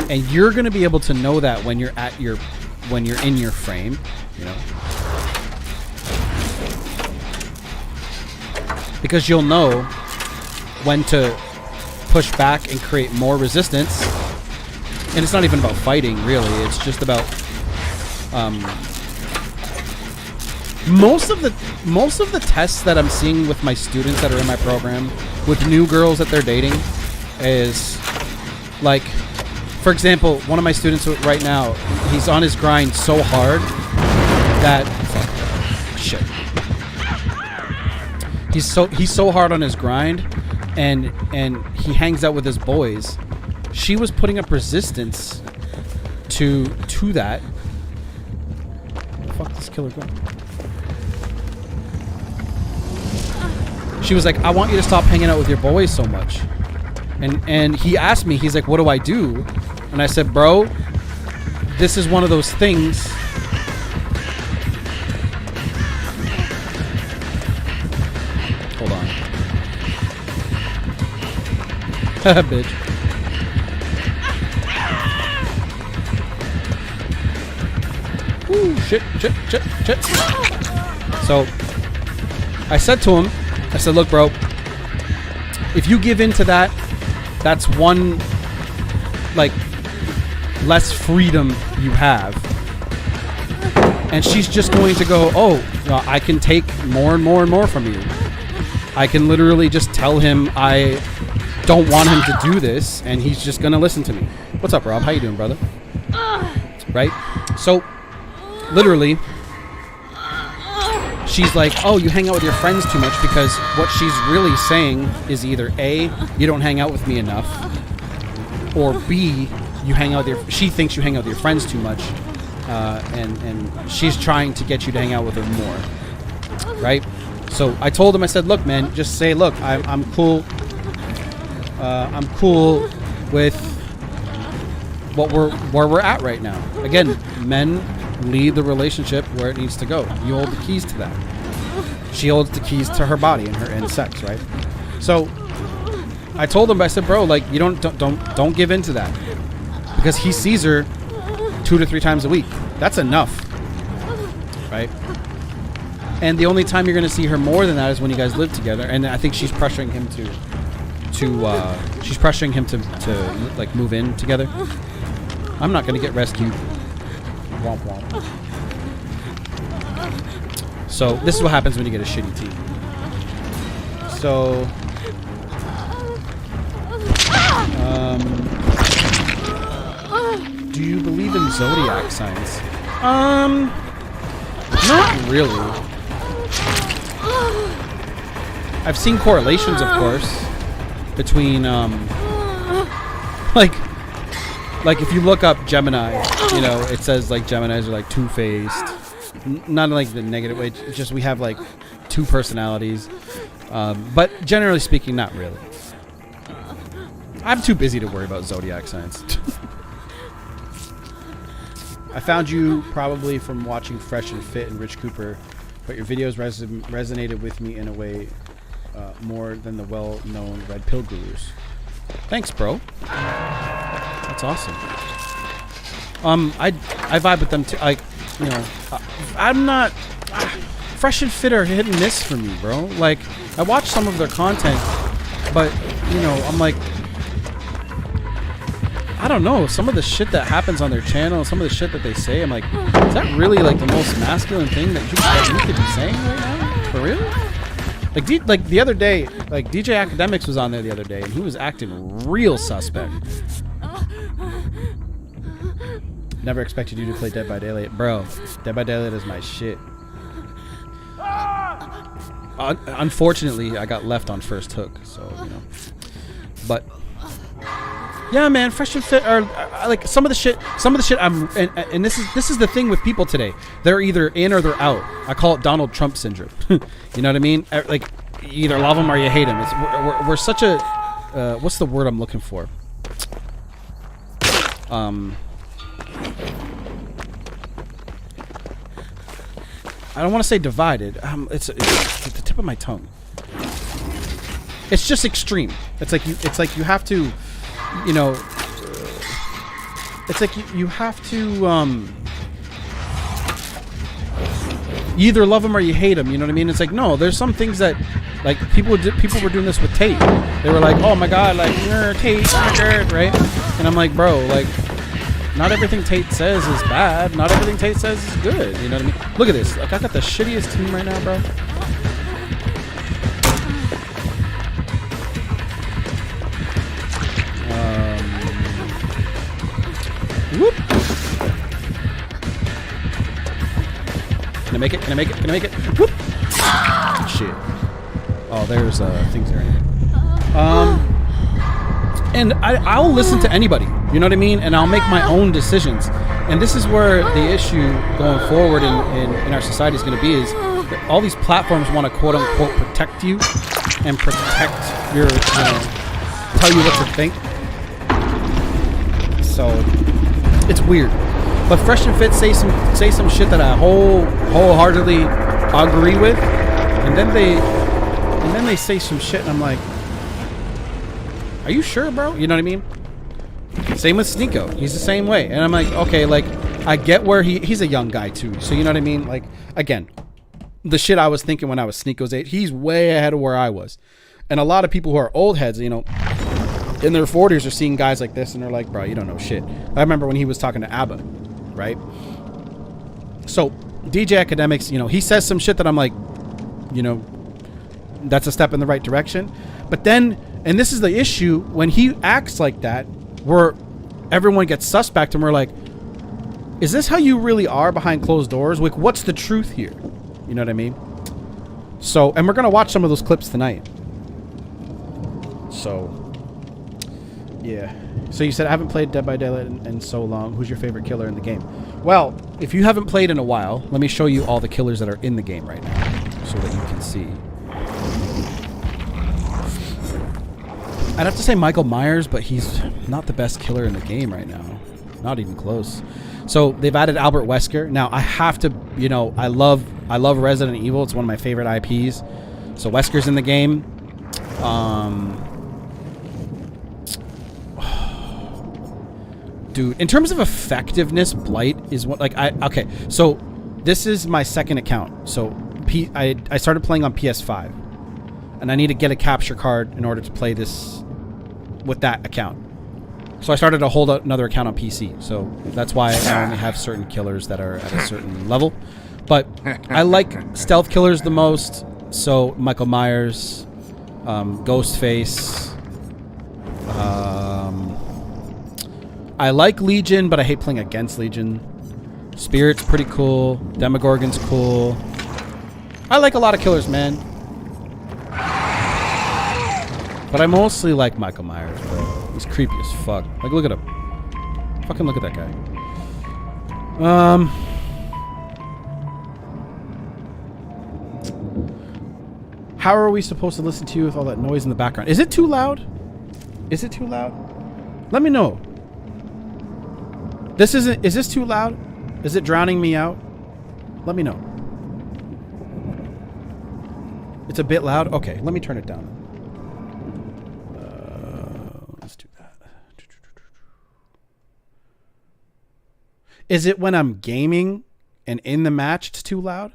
Speaker 1: and you're going to be able to know that when you're in your frame, you know, because you'll know when to push back and create more resistance. And it's not even about fighting, really. It's just about most of the tests that I'm seeing with my students that are in my program with new girls that they're dating is like, for example, one of my students right now, he's on his grind so hard that shit. He's so hard on his grind, and he hangs out with his boys. She was putting up resistance to that. Where the fuck this killer going? She was like, I want you to stop hanging out with your boys so much. And he asked me, he's like, what do I do? And I said, bro, this is one of those things. Hold on. Bitch. Ooh, shit. So I said to him, I said, look, bro, if you give in to that, that's one, like, less freedom you have. And she's just going to go, oh, well, I can take more and more and more from you. I can literally just tell him I don't want him to do this, and he's just going to listen to me. What's up, Rob? How you doing, brother? Right? So, literally, she's like, oh, you hang out with your friends too much, because what she's really saying is either A, you don't hang out with me enough, or B, you hang out with she thinks you hang out with your friends too much, and she's trying to get you to hang out with her more, right? So I told him, I said, look, man, just say, look, I'm cool. I'm cool with where we're at right now. Again, men lead the relationship where it needs to go. You hold the keys to that. She holds the keys to her body and sex, right? So I told him, I said, bro, like, you don't give in to that, because he sees her 2 to 3 times a week. That's enough, right? And the only time you're going to see her more than that is when you guys live together. And I think she's pressuring him to like move in together. I'm not going to get rescued. Womp womp. So this is what happens when you get a shitty team. So do you believe in Zodiac signs? Not really. I've seen correlations, of course, between like if you look up Gemini, you know, it says like Geminis are like two-faced. Not in like the negative way, it's just we have like 2 personalities. But generally speaking, not really. I'm too busy to worry about zodiac signs. I found you probably from watching Fresh and Fit and Rich Cooper, but your videos resonated with me in a way more than the well-known Red Pill gurus. Thanks, bro. That's awesome. I vibe with them too. Like, you know, I'm not Fresh and Fit are hit and miss for me, bro. Like, I watch some of their content, but you know, I'm like, I don't know, some of the shit that happens on their channel, some of the shit that they say, I'm like, is that really like the most masculine thing that you could be saying right now? For real? Like the other day, like DJ Academics was on there the other day, and he was acting real suspect. Never expected you to play Dead by Daylight. Bro, Dead by Daylight is my shit. Unfortunately, I got left on first hook, so, you know. But yeah, man, Fresh and Fit are like some of the shit I'm and this is the thing with people today. They're either in or they're out. I call it Donald Trump syndrome. You know what I mean? Like, you either love them or you hate them. We're such a what's the word I'm looking for? I don't want to say divided. It's at the tip of my tongue. It's just extreme. It's like you have to, you know. It's like you have to you either love them or you hate them. You know what I mean? It's like, no, there's some things that, like, people were doing this with Tate. They were like, oh my god, like, Tate, right? And I'm like, bro, like, not everything Tate says is bad. Not everything Tate says is good. You know what I mean? Look at this. Like, I got the shittiest team right now, bro. Whoop. Can I make it? Can I make it? Can I make it? Whoop. Shit. Oh, there's things there. And I'll listen to anybody. You know what I mean? And I'll make my own decisions. And this is where the issue going forward in our society is going to be, is that all these platforms want to quote unquote protect you and protect your, you know, tell you what to think. So it's weird. But Fresh and Fit say some shit that I wholeheartedly agree with, and then they say some shit, and I'm like, are you sure, bro? You know what I mean? Same with Sneeko. He's the same way. And I'm like, okay, like, I get where he's a young guy too. So you know what I mean? Like, again, the shit I was thinking when I was Sneako's age, he's way ahead of where I was. And a lot of people who are old heads, you know, in their 40s are seeing guys like this and they're like, bro, you don't know shit. I remember when he was talking to ABBA, right? So DJ Academics, you know, he says some shit that I'm like, you know, that's a step in the right direction. But then, and this is the issue, when he acts like that, where everyone gets suspect and we're like, is this how you really are behind closed doors? Like, what's the truth here? You know what I mean? So, and we're going to watch some of those clips tonight. So, yeah. So you said, I haven't played Dead by Daylight in so long. Who's your favorite killer in the game? Well, if you haven't played in a while, let me show you all the killers that are in the game right now so that you can see. I'd have to say Michael Myers, but he's not the best killer in the game right now. Not even close. So they've added Albert Wesker. Now I have to, you know, I love Resident Evil. It's one of my favorite IPs. So Wesker's in the game. Dude, in terms of effectiveness, Blight is what, like, okay, so this is my second account. So I started playing on PS5 and I need to get a capture card in order to play this with that account. So I started to hold another account on PC. So that's why I only have certain killers that are at a certain level. But I like stealth killers the most. So Michael Myers, Ghostface. I like Legion, but I hate playing against Legion. Spirit's pretty cool. Demogorgon's cool. I like a lot of killers, man. But I mostly like Michael Myers, bro. He's creepy as fuck. Like, look at him. Fucking look at that guy. How are we supposed to listen to you with all that noise in the background? Is it too loud? Is it too loud? Let me know. Is this too loud? Is it drowning me out? Let me know. It's a bit loud? Okay, let me turn it down. Let's do that. Is it when I'm gaming and in the match it's too loud?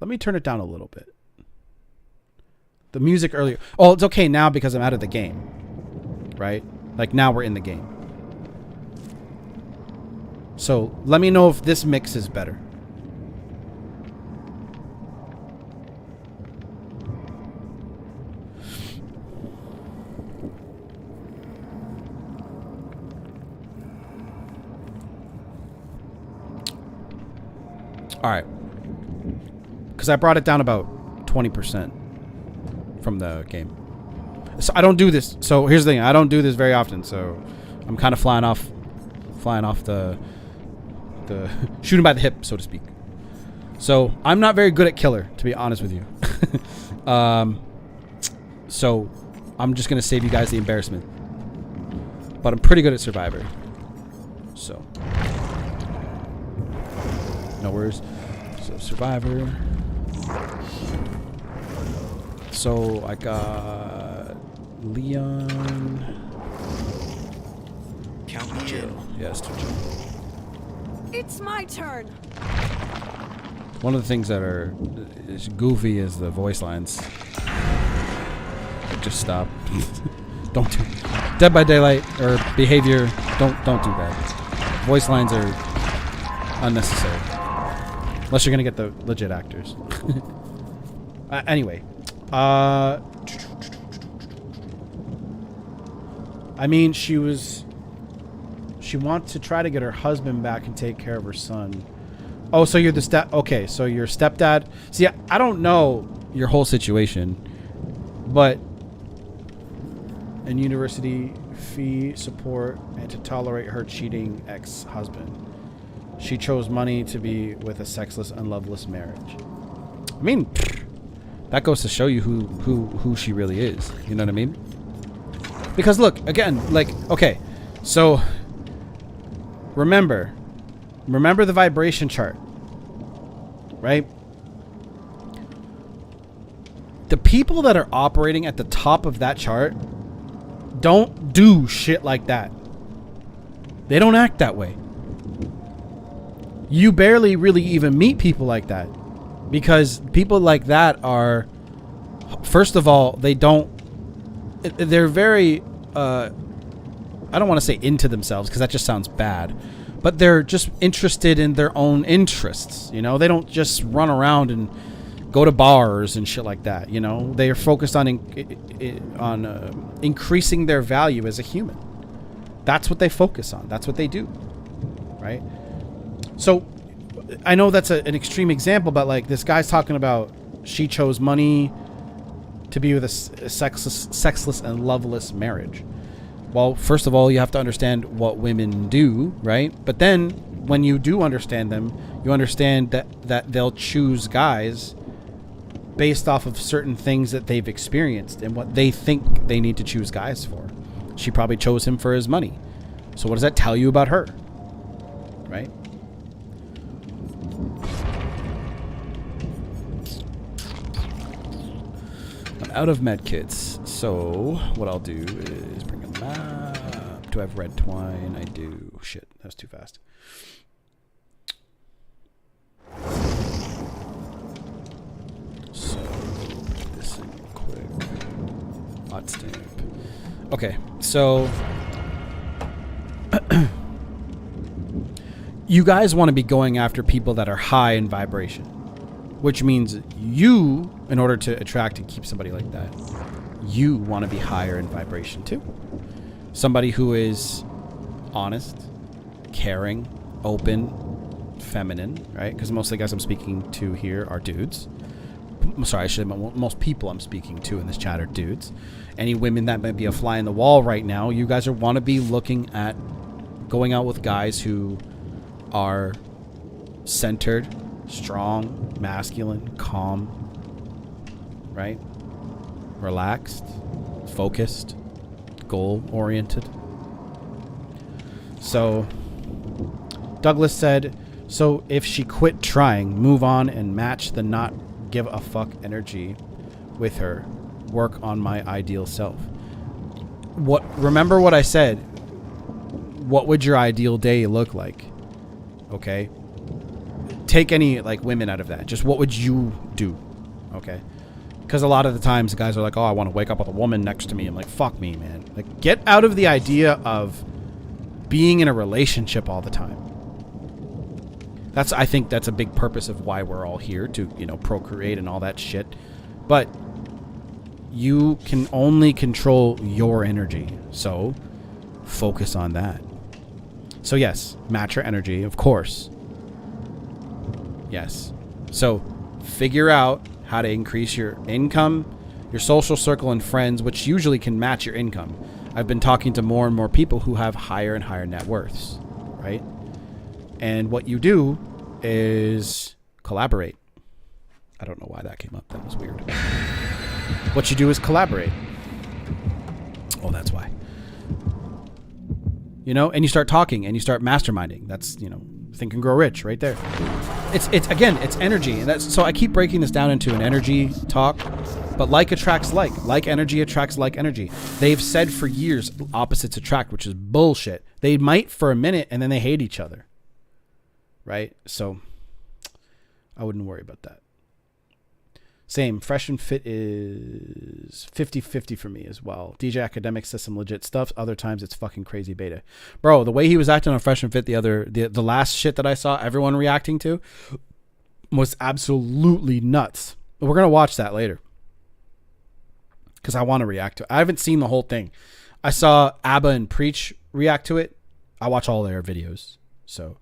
Speaker 1: Let me turn it down a little bit. The music earlier. Oh, it's okay now because I'm out of the game. Right? Like now we're in the game. So let me know if this mix is better. All right. Because I brought it down about 20% from the game. So I don't do this. So here's the thing. I don't do this very often. So I'm kind of flying off the shooting by the hip, so to speak. So I'm not very good at killer, to be honest with you. So I'm just going to save you guys the embarrassment. But I'm pretty good at survivor. So no worries. So survivor. So I got Leon.
Speaker 3: Count me in.
Speaker 1: Yes, to Jill.
Speaker 2: It's my turn.
Speaker 1: One of the things that are is goofy is the voice lines. Just stop. Don't do Dead by Daylight or behavior. Don't do that. Voice lines are unnecessary. Unless you're gonna get the legit actors. Anyway. I mean, she wants to try to get her husband back and take care of her son. Oh, so you're the okay, so your stepdad. See, I don't know your whole situation, but in university fee support and to tolerate her cheating ex-husband. She chose money to be with a sexless and loveless marriage. I mean, that goes to show you who she really is. You know what I mean? Because look, again, like, okay, so remember the vibration chart, right? The people that are operating at the top of that chart don't do shit like that. They don't act that way. You barely really even meet people like that, because people like that are, first of all, they're very, I don't want to say into themselves because that just sounds bad, but they're just interested in their own interests. You know, they don't just run around and go to bars and shit like that. You know, they are focused on increasing their value as a human. That's what they focus on. That's what they do, right? So I know that's an extreme example, but like this guy's talking about she chose money to be with a sexless and loveless marriage. Well, first of all, you have to understand what women do, right? But then when you do understand them, you understand that they'll choose guys based off of certain things that they've experienced and what they think they need to choose guys for. She probably chose him for his money. So what does that tell you about her? Right? I'm out of med kits, so what I'll do is bring a map. Do I have red twine? I do. Shit, that was too fast. So, put this in quick. Hot stamp. Okay, so you guys want to be going after people that are high in vibration, which means you, in order to attract and keep somebody like that, you want to be higher in vibration too. Somebody who is honest, caring, open, feminine, right? Because most of the guys I'm speaking to here are dudes. Sorry, I should have, most people I'm speaking to in this chat are dudes. Any women that might be a fly in the wall right now, you guys want to be looking at going out with guys who are centered, strong, masculine, calm, right? Relaxed, focused, goal-oriented. So, Douglas said, so if she quit trying, move on and match the not give a fuck energy with her. Work on my ideal self. Remember what I said. What would your ideal day look like? Okay? Take any like women out of that. Just what would you do? Okay? Because a lot of the times the guys are like, oh, I want to wake up with a woman next to me. I'm like, fuck me, man. Like, get out of the idea of being in a relationship all the time. I think that's a big purpose of why we're all here, to, you know, procreate and all that shit. But you can only control your energy. So focus on that. So yes, match your energy, of course. Yes. So figure out how to increase your income, your social circle and friends, which usually can match your income. I've been talking to more and more people who have higher and higher net worths, right? And what you do is collaborate. I don't know why that came up. That was weird. What you do is collaborate. Oh, that's why. You know, and you start talking and you start masterminding. That's, you know, Think and Grow Rich right there. It's again, it's energy. And that's, so I keep breaking this down into an energy talk, but like attracts like. Like energy attracts like energy. They've said for years, opposites attract, which is bullshit. They might for a minute and then they hate each other. Right? So I wouldn't worry about that. Same. Fresh and Fit is 50-50 for me as well. DJ Academic says some legit stuff. Other times it's fucking crazy beta. Bro, the way he was acting on Fresh and Fit the last shit that I saw everyone reacting to was absolutely nuts. We're going to watch that later, because I want to react to it. I haven't seen the whole thing. I saw Abba and Preach react to it. I watch all their videos. So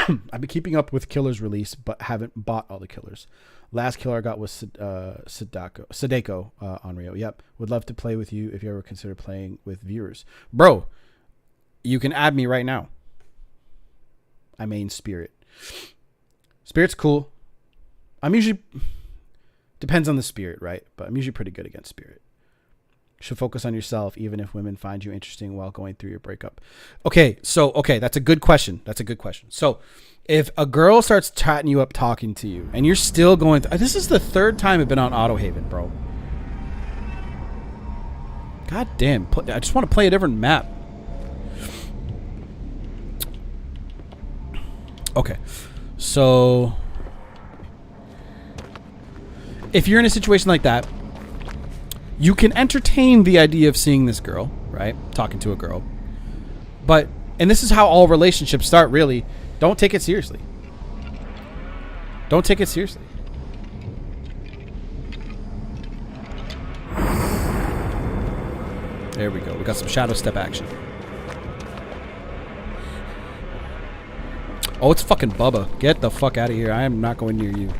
Speaker 1: I've been keeping up with Killer's release, but haven't bought all the Killers. Last Killer I got was Sadeko on Rio. Yep. Would love to play with you if you ever consider playing with viewers. Bro, you can add me right now. I main Spirit. Spirit's cool. I'm usually... Depends on the Spirit, right? But I'm usually pretty good against Spirit. Should focus on yourself, even if women find you interesting while going through your breakup. Okay, that's a good question. So, if a girl starts chatting you up, talking to you, and you're still going through... This is the third time I've been on Autohaven, bro. God damn. I just want to play a different map. Okay. So if you're in a situation like that, you can entertain the idea of seeing this girl, right? Talking to a girl. But, and this is how all relationships start, really. Don't take it seriously. Don't take it seriously. There we go. We got some shadow step action. Oh, it's fucking Bubba. Get the fuck out of here. I am not going near you.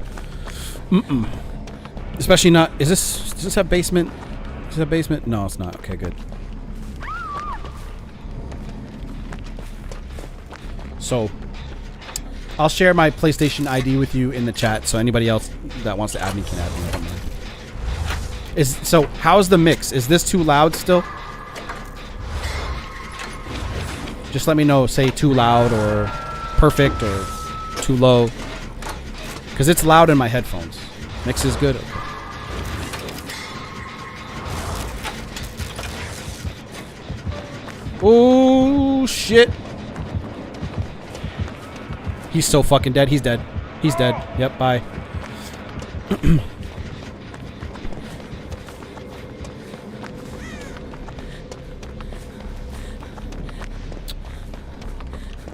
Speaker 1: Mm-mm. Especially not... Does this have basement? Is this a basement? No, it's not. Okay, good. So, I'll share my PlayStation ID with you in the chat, so anybody else that wants to add me can add me. So, how's the mix? Is this too loud still? Just let me know. Say too loud or perfect or too low. Because it's loud in my headphones. Mix is good. Okay. Oh, shit. He's so fucking dead. He's dead. He's dead. Yep, bye.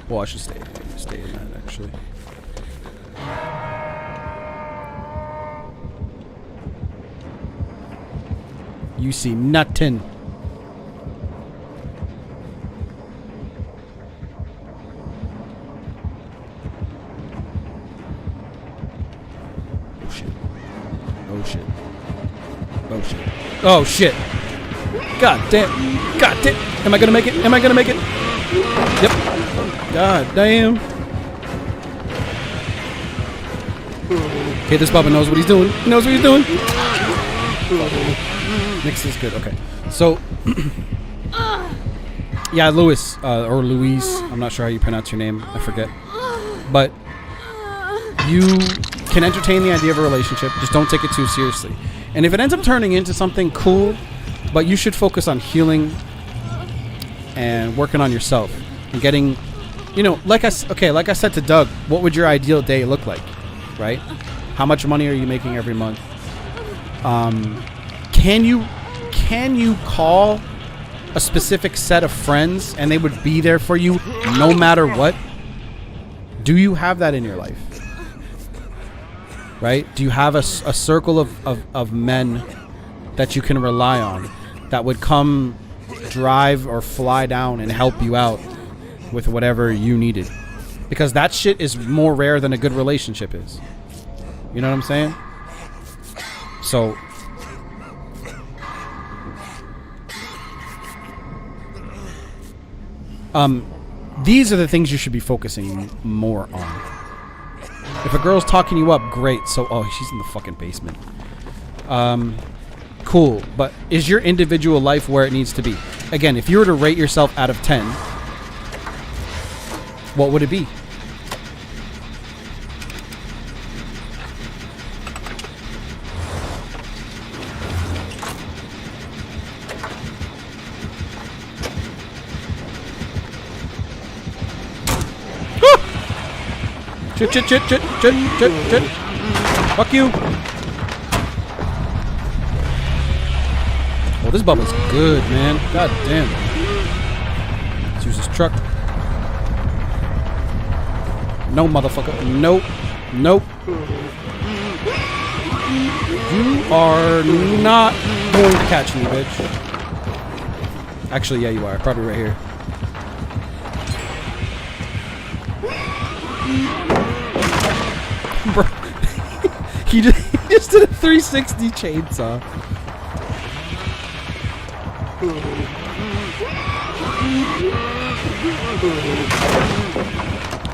Speaker 1: Well, I should stay in that, actually. You see nothing. Oh shit. Oh shit. Oh shit. God damn. God damn. Am I gonna make it? Am I gonna make it? Yep. God damn. Okay, this Bubba knows what he's doing. He knows what he's doing. Mix is good. Okay. So, yeah, Louis, or Louise. I'm not sure how you pronounce your name. I forget. But you can entertain the idea of a relationship. Just don't take it too seriously. And if it ends up turning into something cool, but you should focus on healing and working on yourself and getting, you know, like I said to Doug, what would your ideal day look like, right? How much money are you making every month? Can you call a specific set of friends and they would be there for you no matter what? Do you have that in your life? Right? Do you have a circle of men that you can rely on that would come drive or fly down and help you out with whatever you needed? Because that shit is more rare than a good relationship is. You know what I'm saying? So these are the things you should be focusing more on. If a girl's talking you up, great. So, oh, she's in the fucking basement. Cool. But is your individual life where it needs to be? Again, if you were to rate yourself out of 10, what would it be? Shit. Fuck you. Oh, this Bubba's good, man. God damn. Let's use this truck. No, motherfucker. Nope. You are not going to catch me, bitch. Actually, yeah, you are. Probably right here. Bro, he just did a 360 chainsaw.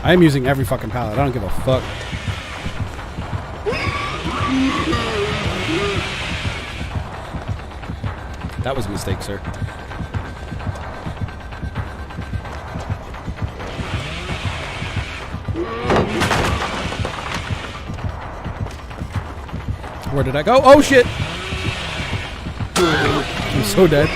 Speaker 1: I am using every fucking pallet. I don't give a fuck. That was a mistake, sir. Where did I go? Oh shit! I'm so dead.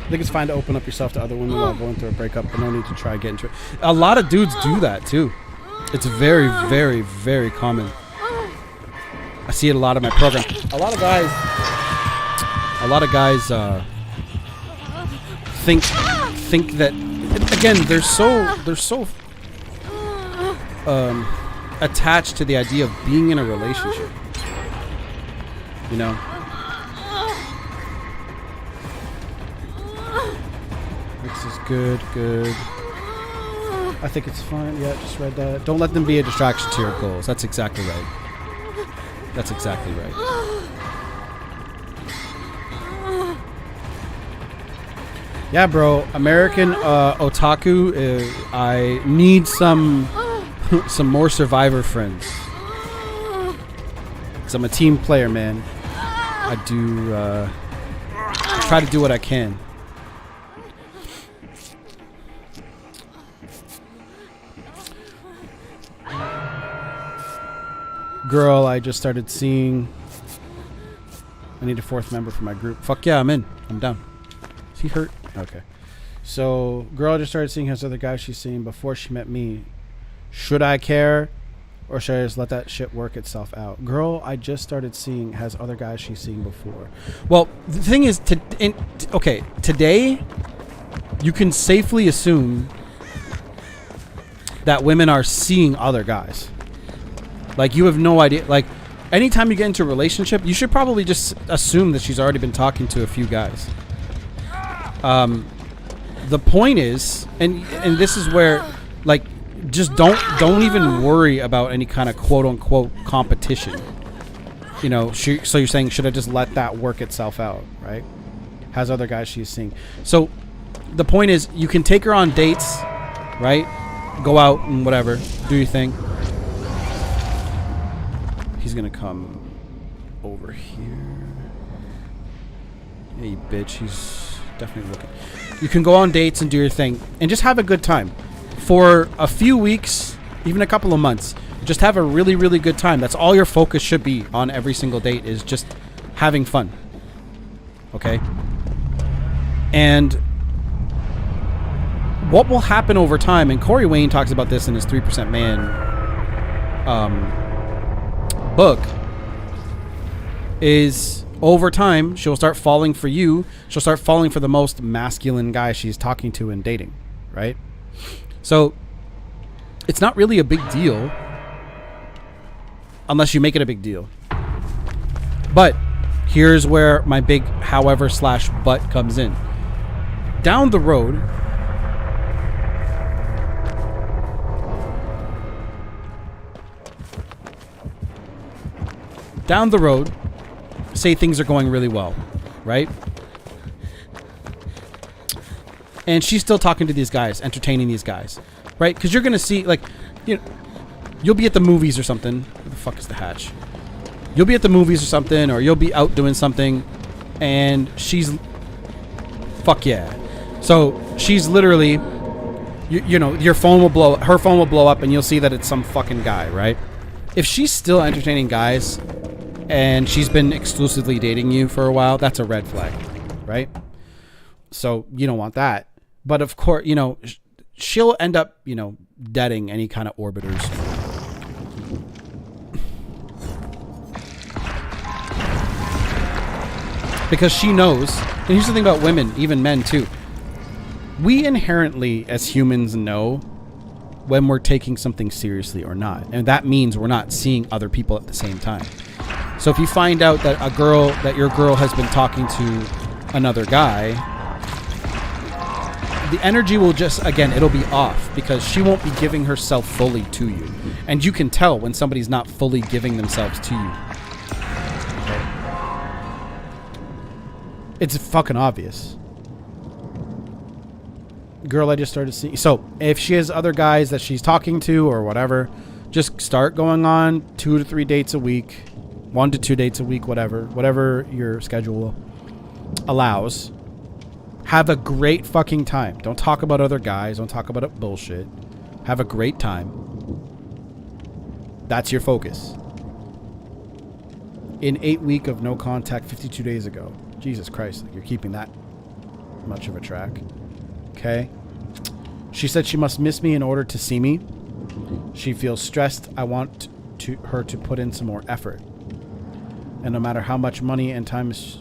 Speaker 1: I think it's fine to open up yourself to other women while going through a breakup, but no need to try get into it. A lot of dudes do that too. It's very, very, very common. I see it a lot in my program. A lot of guys think that, again, they're so attached to the idea of being in a relationship. You know. This is good. I think it's fine. Yeah, just read that. Don't let them be a distraction to your goals. That's exactly right. That's exactly right. Yeah, bro. American otaku. I need some more Survivor friends. 'Cause I'm a team player, man. I do try to do what I can. Girl, I just started seeing. I need a 4th member for my group. Fuck yeah, I'm in. I'm down. Is he hurt? Okay. So, girl, I just started seeing his other guy she's seeing before she met me. Should I care? Or should I just let that shit work itself out? Girl, I just started seeing has other guys she's seen before. Well, the thing is, okay, today, you can safely assume that women are seeing other guys. Like, you have no idea. Like, anytime you get into a relationship, you should probably just assume that she's already been talking to a few guys. The point is, and this is where, like, just don't even worry about any kind of quote unquote competition. You know, so you're saying, should I just let that work itself out, right? Has other guys she's seeing. So the point is, you can take her on dates, right? Go out and whatever, do your thing. He's gonna come over here. Hey, bitch, he's definitely looking. You can go on dates and do your thing and just have a good time for a few weeks, even a couple of months. Just have a really, really good time. That's all your focus should be on every single date, is just having fun. Okay? And what will happen over time, and Corey Wayne talks about this in his 3% Man book, is over time she'll start falling for you. She'll start falling for the most masculine guy she's talking to and dating, right? So it's not really a big deal unless you make it a big deal. But here's where my big however / but comes in. Down the road, say things are going really well, right? And she's still talking to these guys, entertaining these guys, right? Because you're going to see, like, you'll be at the movies or something. Where the fuck is the hatch? You'll be at the movies or something, or you'll be out doing something, and she's, fuck yeah. So she's literally, you know, her phone will blow up, and you'll see that it's some fucking guy, right? If she's still entertaining guys, and she's been exclusively dating you for a while, that's a red flag, right? So you don't want that. But of course, you know, she'll end up, you know, deading any kind of orbiters. Because she knows, and here's the thing about women, even men too. We inherently, as humans, know when we're taking something seriously or not. And that means we're not seeing other people at the same time. So if you find out that your girl has been talking to another guy, the energy will just, again, it'll be off because she won't be giving herself fully to you. And you can tell when somebody's not fully giving themselves to you. It's fucking obvious. Girl, I just started seeing. So if she has other guys that she's talking to or whatever, just start going on 2 to 3 dates a week. 1 to 2 dates a week, whatever your schedule allows. Have a great fucking time. Don't talk about other guys. Don't talk about bullshit. Have a great time. That's your focus. In 8 weeks of no contact 52 days ago. Jesus Christ, you're keeping that. much of a track. Okay. She said she must miss me in order to see me. She feels stressed. I want her to put in some more effort. And no matter how much money and time is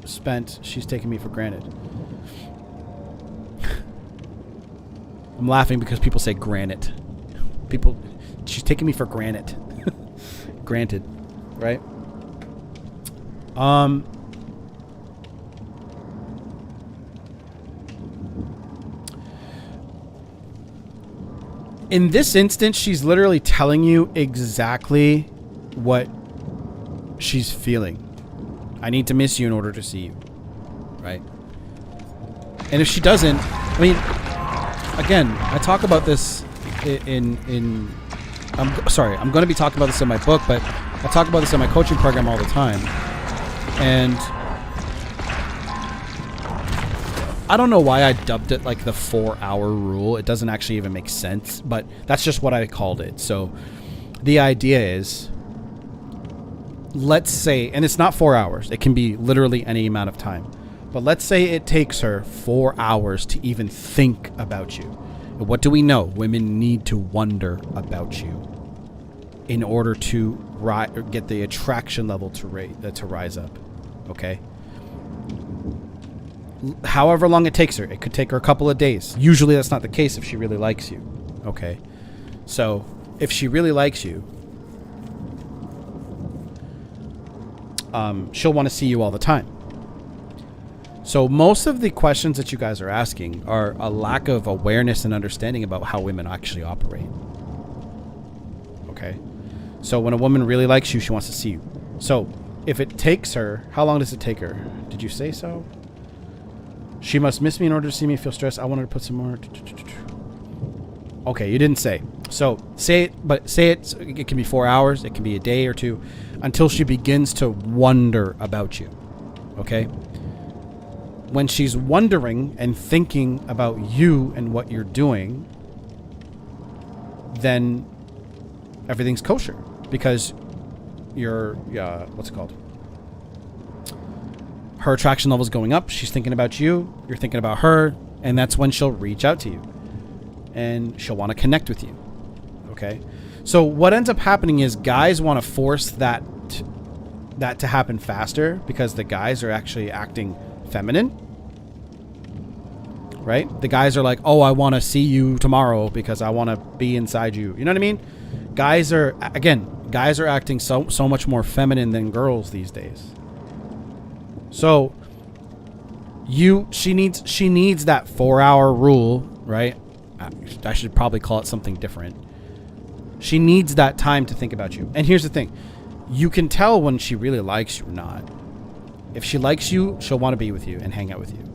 Speaker 1: spent, she's taking me for granted. I'm laughing because people say granite. She's taking me for granted. Granted, right? In this instance, she's literally telling you exactly what she's feeling. I need to miss you in order to see you, right? And if she doesn't, I mean, again, I talk about this I'm going to be talking about this in my book, but I talk about this in my coaching program all the time. And I don't know why I dubbed it like the 4-hour rule. It doesn't actually even make sense, but that's just what I called it. So the idea is, let's say, and it's not 4 hours. It can be literally any amount of time. But let's say it takes her 4 hours to even think about you. And what do we know? Women need to wonder about you in order to get the attraction level to rise up. Okay? However long it takes her. It could take her a couple of days. Usually that's not the case if she really likes you. Okay? So if she really likes you, she'll want to see you all the time. So most of the questions that you guys are asking are a lack of awareness and understanding about how women actually operate. Okay? So when a woman really likes you, she wants to see you. So if it takes her, how long does it take her? Did you say so? She must miss me in order to see me feel stressed. I want her to put some more. Okay, you didn't say. So say it, but say it. It can be 4 hours. It can be a day or two until she begins to wonder about you. Okay? When she's wondering and thinking about you and what you're doing, then everything's kosher because you're, what's it called? Her attraction level is going up. She's thinking about you. You're thinking about her. And that's when she'll reach out to you. And she'll want to connect with you. Okay? So what ends up happening is guys want to force that to happen faster because the guys are actually acting feminine. Right? The guys are like, oh, I want to see you tomorrow because I want to be inside you. You know what I mean? Guys are acting so much more feminine than girls these days. So she needs that 4-hour rule, right? I should probably call it something different. She needs that time to think about you. And here's the thing. You can tell when she really likes you or not. If she likes you, she'll want to be with you and hang out with you.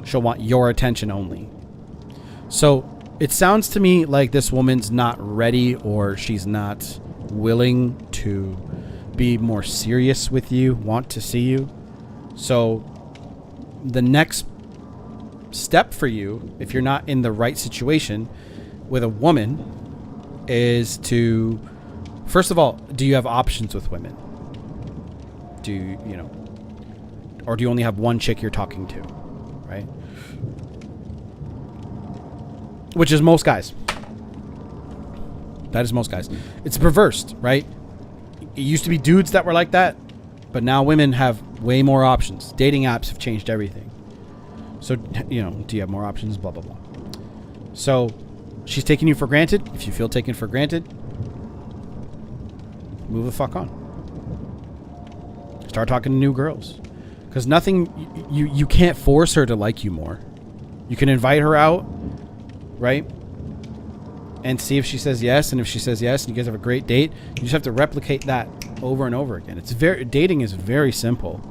Speaker 1: She'll want your attention only. So it sounds to me like this woman's not ready or she's not willing to be more serious with you, want to see you. So the next step for you, if you're not in the right situation with a woman, is to, first of all, do you have options with women? Or do you only have one chick you're talking to? Right? Which is most guys. That is most guys. It's reversed, right? It used to be dudes that were like that, but now women have way more options. Dating apps have changed everything. So, do you have more options? Blah, blah, blah. So, she's taking you for granted. If you feel taken for granted, move the fuck on. Start talking to new girls. Because you can't force her to like you more. You can invite her out, right? And see if she says yes. And if she says yes and you guys have a great date, you just have to replicate that over and over again. Dating is very simple.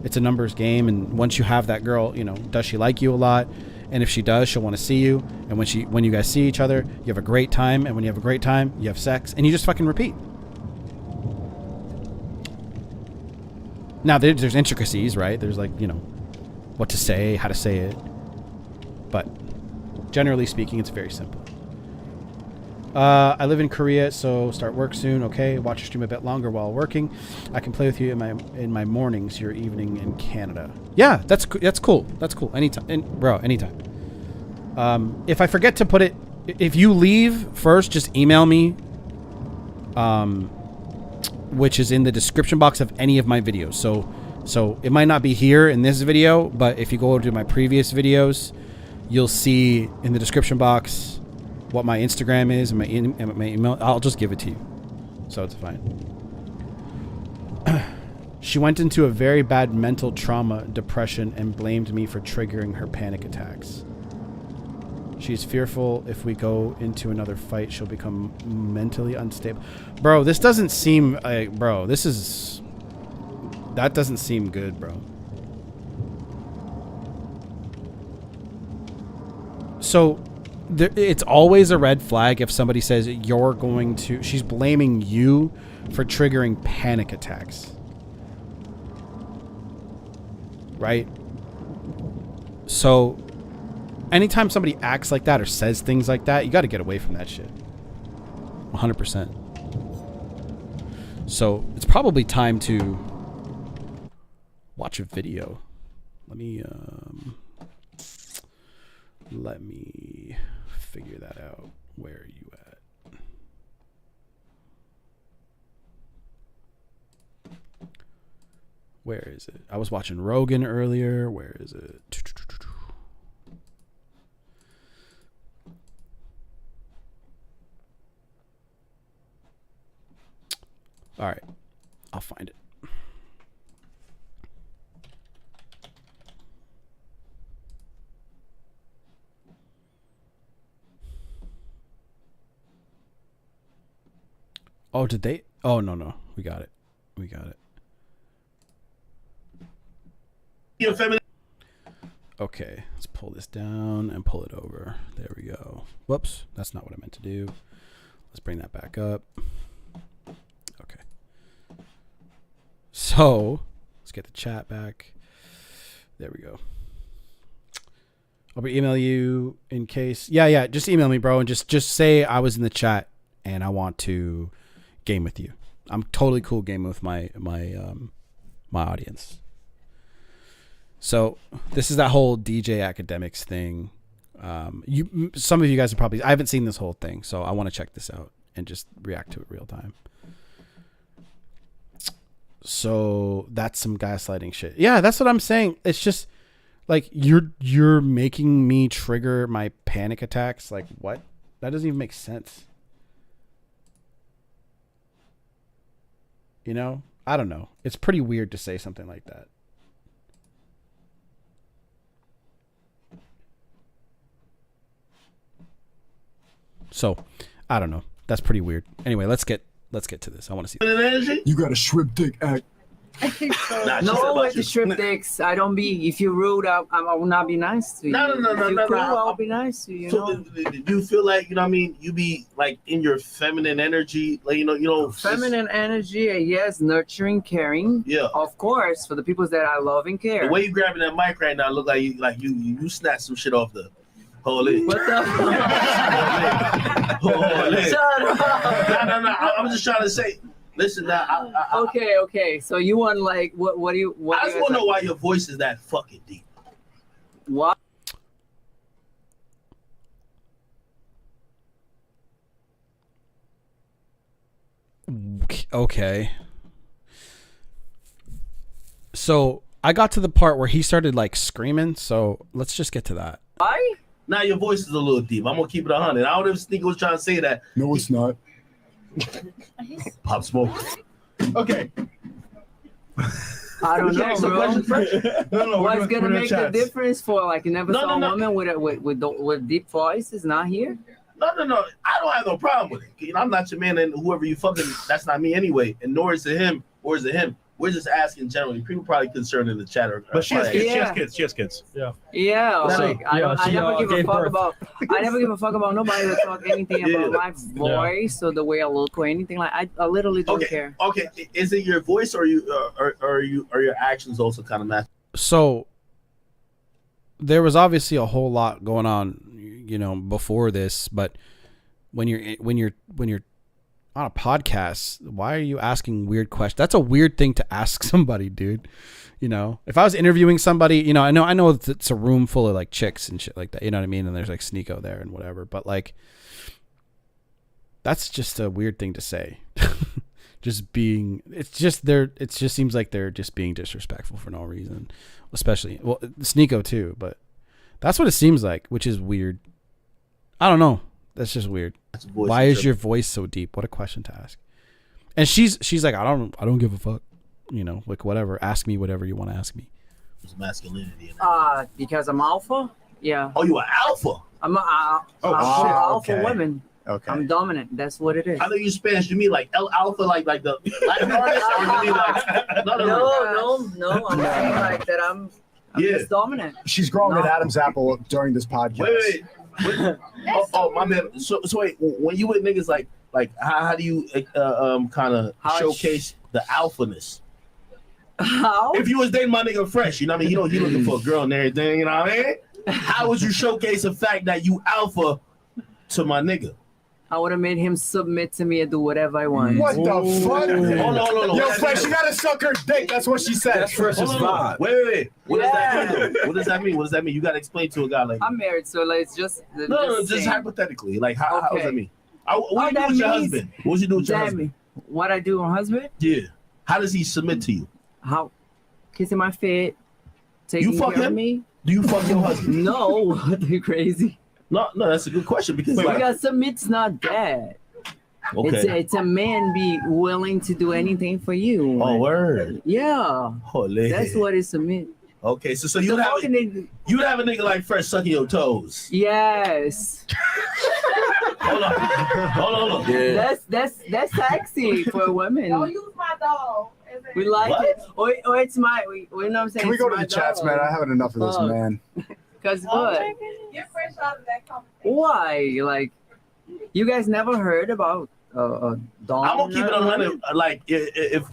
Speaker 1: It's a numbers game. And once you have that girl, does she like you a lot? And if she does, she'll want to see you. And when you guys see each other, you have a great time. And when you have a great time, you have sex. And you just fucking repeat. Now, there's intricacies, right? There's what to say, how to say it. But generally speaking, it's very simple. I live in Korea, so start work soon. Okay, watch your stream a bit longer while working. I can play with you in my mornings. Your evening in Canada. Yeah, that's cool. That's cool. Anytime, bro. Anytime. If I forget to put it, if you leave first, just email me. Which is in the description box of any of my videos. So it might not be here in this video, but if you go to my previous videos, you'll see in the description box what my Instagram is and my email. I'll just give it to you. So it's fine. She went into a very bad mental trauma, depression, and blamed me for triggering her panic attacks. She's fearful if we go into another fight, she'll become mentally unstable. Bro, this doesn't seem like, bro, that doesn't seem good, bro. So it's always a red flag if somebody says she's blaming you for triggering panic attacks. Right? So anytime somebody acts like that or says things like that, you got to get away from that shit. 100%. So it's probably time to watch a video. Let me figure that out. Where are you at? Where is it? I was watching Rogan earlier. Where is it? All right. I'll find it. Oh, did they? Oh, no. We got it.
Speaker 3: You're feminine.
Speaker 1: Okay, let's pull this down and pull it over. There we go. Whoops, that's not what I meant to do. Let's bring that back up. Okay. So, let's get the chat back. There we go. I'll email you in case. Yeah, just email me, bro, and just say I was in the chat and I want to game with you. I'm totally cool gaming with my audience. So this is that whole DJ academics thing. Some of you guys are probably, I haven't seen this whole thing, so I want to check this out and just react to it real time. So that's some gaslighting shit. Yeah, that's what I'm saying. It's just like you're making me trigger my panic attacks. Like what? That doesn't even make sense. You know? I don't know. It's pretty weird to say something like that. So, I don't know. That's pretty weird. Anyway, let's get to this. I want to see.
Speaker 4: You got a shrimp dick act.
Speaker 5: No, with the shrimp dicks. I don't be. If you're rude, I will not be nice to you.
Speaker 3: No.
Speaker 5: If you're cool, I'll be nice to you.
Speaker 3: So, do you feel like, you know what I mean? You be like in your feminine energy, like you know.
Speaker 5: Feminine energy, yes, nurturing, caring.
Speaker 3: Yeah.
Speaker 5: Of course, for the people that I love and care.
Speaker 3: The way you grabbing that mic right now look like you snatched some shit off the. Holy.
Speaker 5: What the?
Speaker 3: Holy.
Speaker 5: Shut up.
Speaker 3: No. I'm just trying to say. Listen, now.
Speaker 5: Okay. So you want like what do you? What
Speaker 3: I just want to know why your voice is that fucking deep.
Speaker 5: What?
Speaker 1: Okay. So I got to the part where he started like screaming. So let's just get to that.
Speaker 5: Why?
Speaker 3: Now your voice is a little deep. I'm gonna keep it 100. I don't even think he was trying to say that.
Speaker 4: No, it's not.
Speaker 3: Pop Smoke.
Speaker 4: Okay.
Speaker 5: I don't know, bro.
Speaker 4: No,
Speaker 5: What's gonna make the difference for like you never
Speaker 3: No,
Speaker 5: saw
Speaker 3: no,
Speaker 5: a woman with deep voice is not here?
Speaker 3: No. I don't have no problem with it. You know, I'm not your man, and whoever you fucking, that's not me anyway. And nor is it him, or is it him. We're just asking generally. People probably concerned in the chat.
Speaker 6: But she has kids.
Speaker 5: Yeah.
Speaker 6: She has kids. Yeah.
Speaker 5: Yeah, like I never give a
Speaker 6: gave
Speaker 5: fuck
Speaker 6: birth.
Speaker 5: about. I never give a fuck about nobody that talk anything
Speaker 3: Yeah.
Speaker 5: about my voice or the way I look or anything like. I literally don't care.
Speaker 3: Okay. Is it your voice or your actions also kind of match?
Speaker 1: So there was obviously a whole lot going on, you know, before this, but when you're on a podcast, why are you asking weird questions? That's a weird thing to ask somebody, dude. You know, if I was interviewing somebody, you know, I know it's a room full of like chicks and shit like that. You know what I mean? And there's like Sneeko there and whatever. But like, that's just a weird thing to say. It just seems like they're just being disrespectful for no reason. Especially, well, Sneeko too. But that's what it seems like, which is weird. I don't know. That's just weird. Why is your voice so deep? What a question to ask. And she's like, I don't give a fuck. You know, like whatever. Ask me whatever you want to ask me.
Speaker 3: It's masculinity.
Speaker 5: Because I'm alpha. Yeah.
Speaker 3: Oh, you an alpha?
Speaker 5: I'm alpha woman.
Speaker 4: Okay.
Speaker 5: I'm dominant. That's what it is.
Speaker 3: I know you Spanish. You mean like El Alpha, like the Latin artist, or you mean like
Speaker 5: No. I'm saying like that. I'm just dominant.
Speaker 4: She's growing an Adam's apple during this podcast.
Speaker 3: Wait. Oh, my man. So wait. When you with niggas, like how do you kind of showcase the alphaness?
Speaker 5: How?
Speaker 3: If you was dating my nigga Fresh, you know what I mean? You looking for a girl and everything, you know what I mean? How would you showcase the fact that you alpha to my nigga?
Speaker 5: I would have made him submit to me and do whatever I want.
Speaker 4: What the fuck?
Speaker 3: Hold on.
Speaker 4: Yo, Fresh, you gotta suck her dick. That's what she said.
Speaker 6: That's Fresh's vibe.
Speaker 3: Wait. What does that mean? What does that mean? You gotta explain to a guy like
Speaker 5: I'm married, so like it's just
Speaker 3: just hypothetically. Like how does that mean? What do you do with your husband? What would you do with your husband?
Speaker 5: What I do with my husband?
Speaker 3: Yeah. How does he submit to you?
Speaker 5: How? Kissing my feet, taking care of me.
Speaker 3: Do you fuck your husband?
Speaker 5: No, you crazy.
Speaker 3: No, that's a good question because
Speaker 5: because submit's not that.
Speaker 3: Okay.
Speaker 5: It's a man be willing to do anything for you.
Speaker 3: Oh, word.
Speaker 5: Yeah.
Speaker 3: Holy.
Speaker 5: That's what is submit.
Speaker 3: Okay, so you'd have a nigga like Fresh sucking your toes.
Speaker 5: Yes.
Speaker 3: Hold on.
Speaker 6: Yeah.
Speaker 5: That's sexy for women.
Speaker 2: Don't use my dog.
Speaker 5: We like it. Or it's my. You know what I'm saying?
Speaker 4: Can we go to the chats, man? I haven't enough of this, man.
Speaker 5: Cause what?
Speaker 2: Get Fresh out of that conversation.
Speaker 5: Why? Like, you guys never heard about dog?
Speaker 3: I'm gonna keep it 100. Like if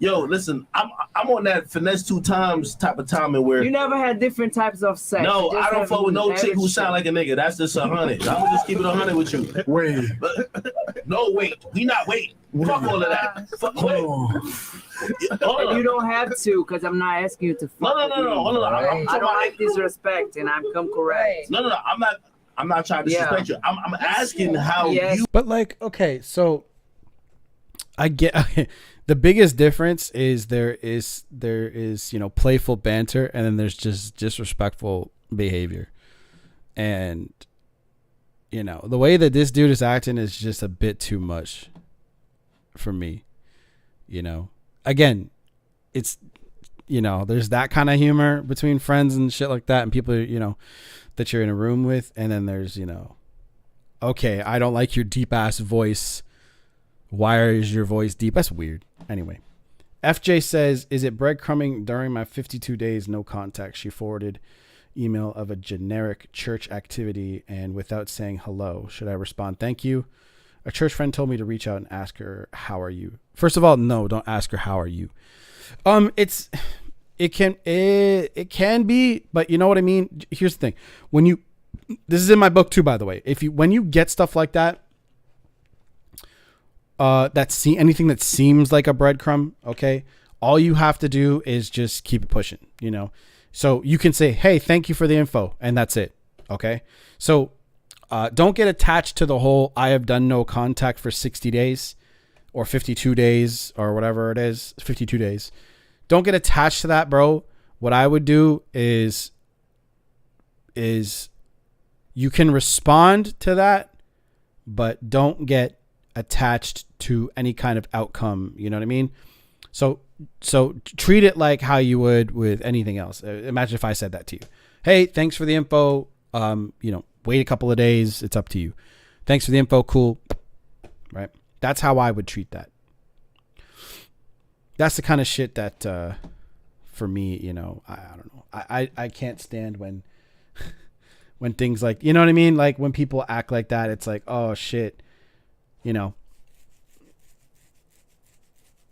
Speaker 3: yo, listen, I'm on that finesse 2 times type of timing where
Speaker 5: you never had different types of sex.
Speaker 3: No, I don't fuck with no chick who sound like a nigga. That's just 100. I'm gonna just keep it 100 with you.
Speaker 4: Wait.
Speaker 3: No, wait. We not wait. Fuck all of that. Fuck wait.
Speaker 5: You don't have to, because I'm not asking you to fuck.
Speaker 3: No. Hold on.
Speaker 5: I don't like disrespect, and I'm correct.
Speaker 3: No. I'm not trying to disrespect you. I'm asking how you.
Speaker 1: But like, okay, so I get the biggest difference is there is playful banter, and then there's just disrespectful behavior, and the way that this dude is acting is just a bit too much for me. Again, it's there's that kind of humor between friends and shit like that, and people that you're in a room with, and then there's okay, I don't like your deep ass voice. Why is your voice deep? That's weird. Anyway, FJ says, is it breadcrumbing during my 52 days no contact? She forwarded email of a generic church activity and without saying hello. Should I respond? Thank you. A church friend told me to reach out and ask her, how are you? First of all, no, don't ask her, how are you? It can be, but you know what I mean? Here's the thing. This is in my book too, by the way. When you get stuff like that, anything that seems like a breadcrumb, okay, all you have to do is just keep it pushing, so you can say, hey, thank you for the info, and that's it. Okay, so don't get attached to the whole I have done no contact for 60 days or 52 days or whatever it is, 52 days. Don't get attached to that, bro. What I would do is you can respond to that, but don't get attached to any kind of outcome. You know what I mean? So treat it like how you would with anything else. Imagine if I said that to you. Hey, thanks for the info. Wait a couple of days. It's up to you. Thanks for the info. Cool. Right. That's how I would treat that. That's the kind of shit that, for me, I don't know. I can't stand when things like, you know what I mean? Like when people act like that, it's like, oh shit.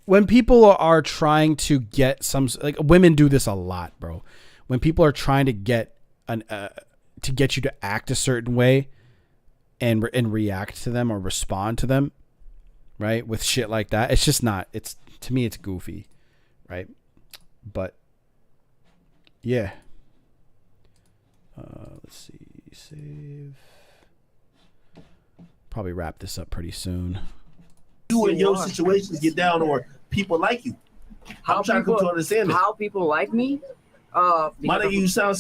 Speaker 1: When people are trying to get like women do this a lot, bro. When people are trying to get to get you to act a certain way, and react to them or respond to them, right? With shit like that. It's just not, it's, to me, it's goofy, right? But yeah. Let's see, save. Probably wrap this up pretty soon.
Speaker 3: You in your situations get down, or people like you. I'm trying to come to understand it.
Speaker 5: How people like me?
Speaker 3: My nigga, you sound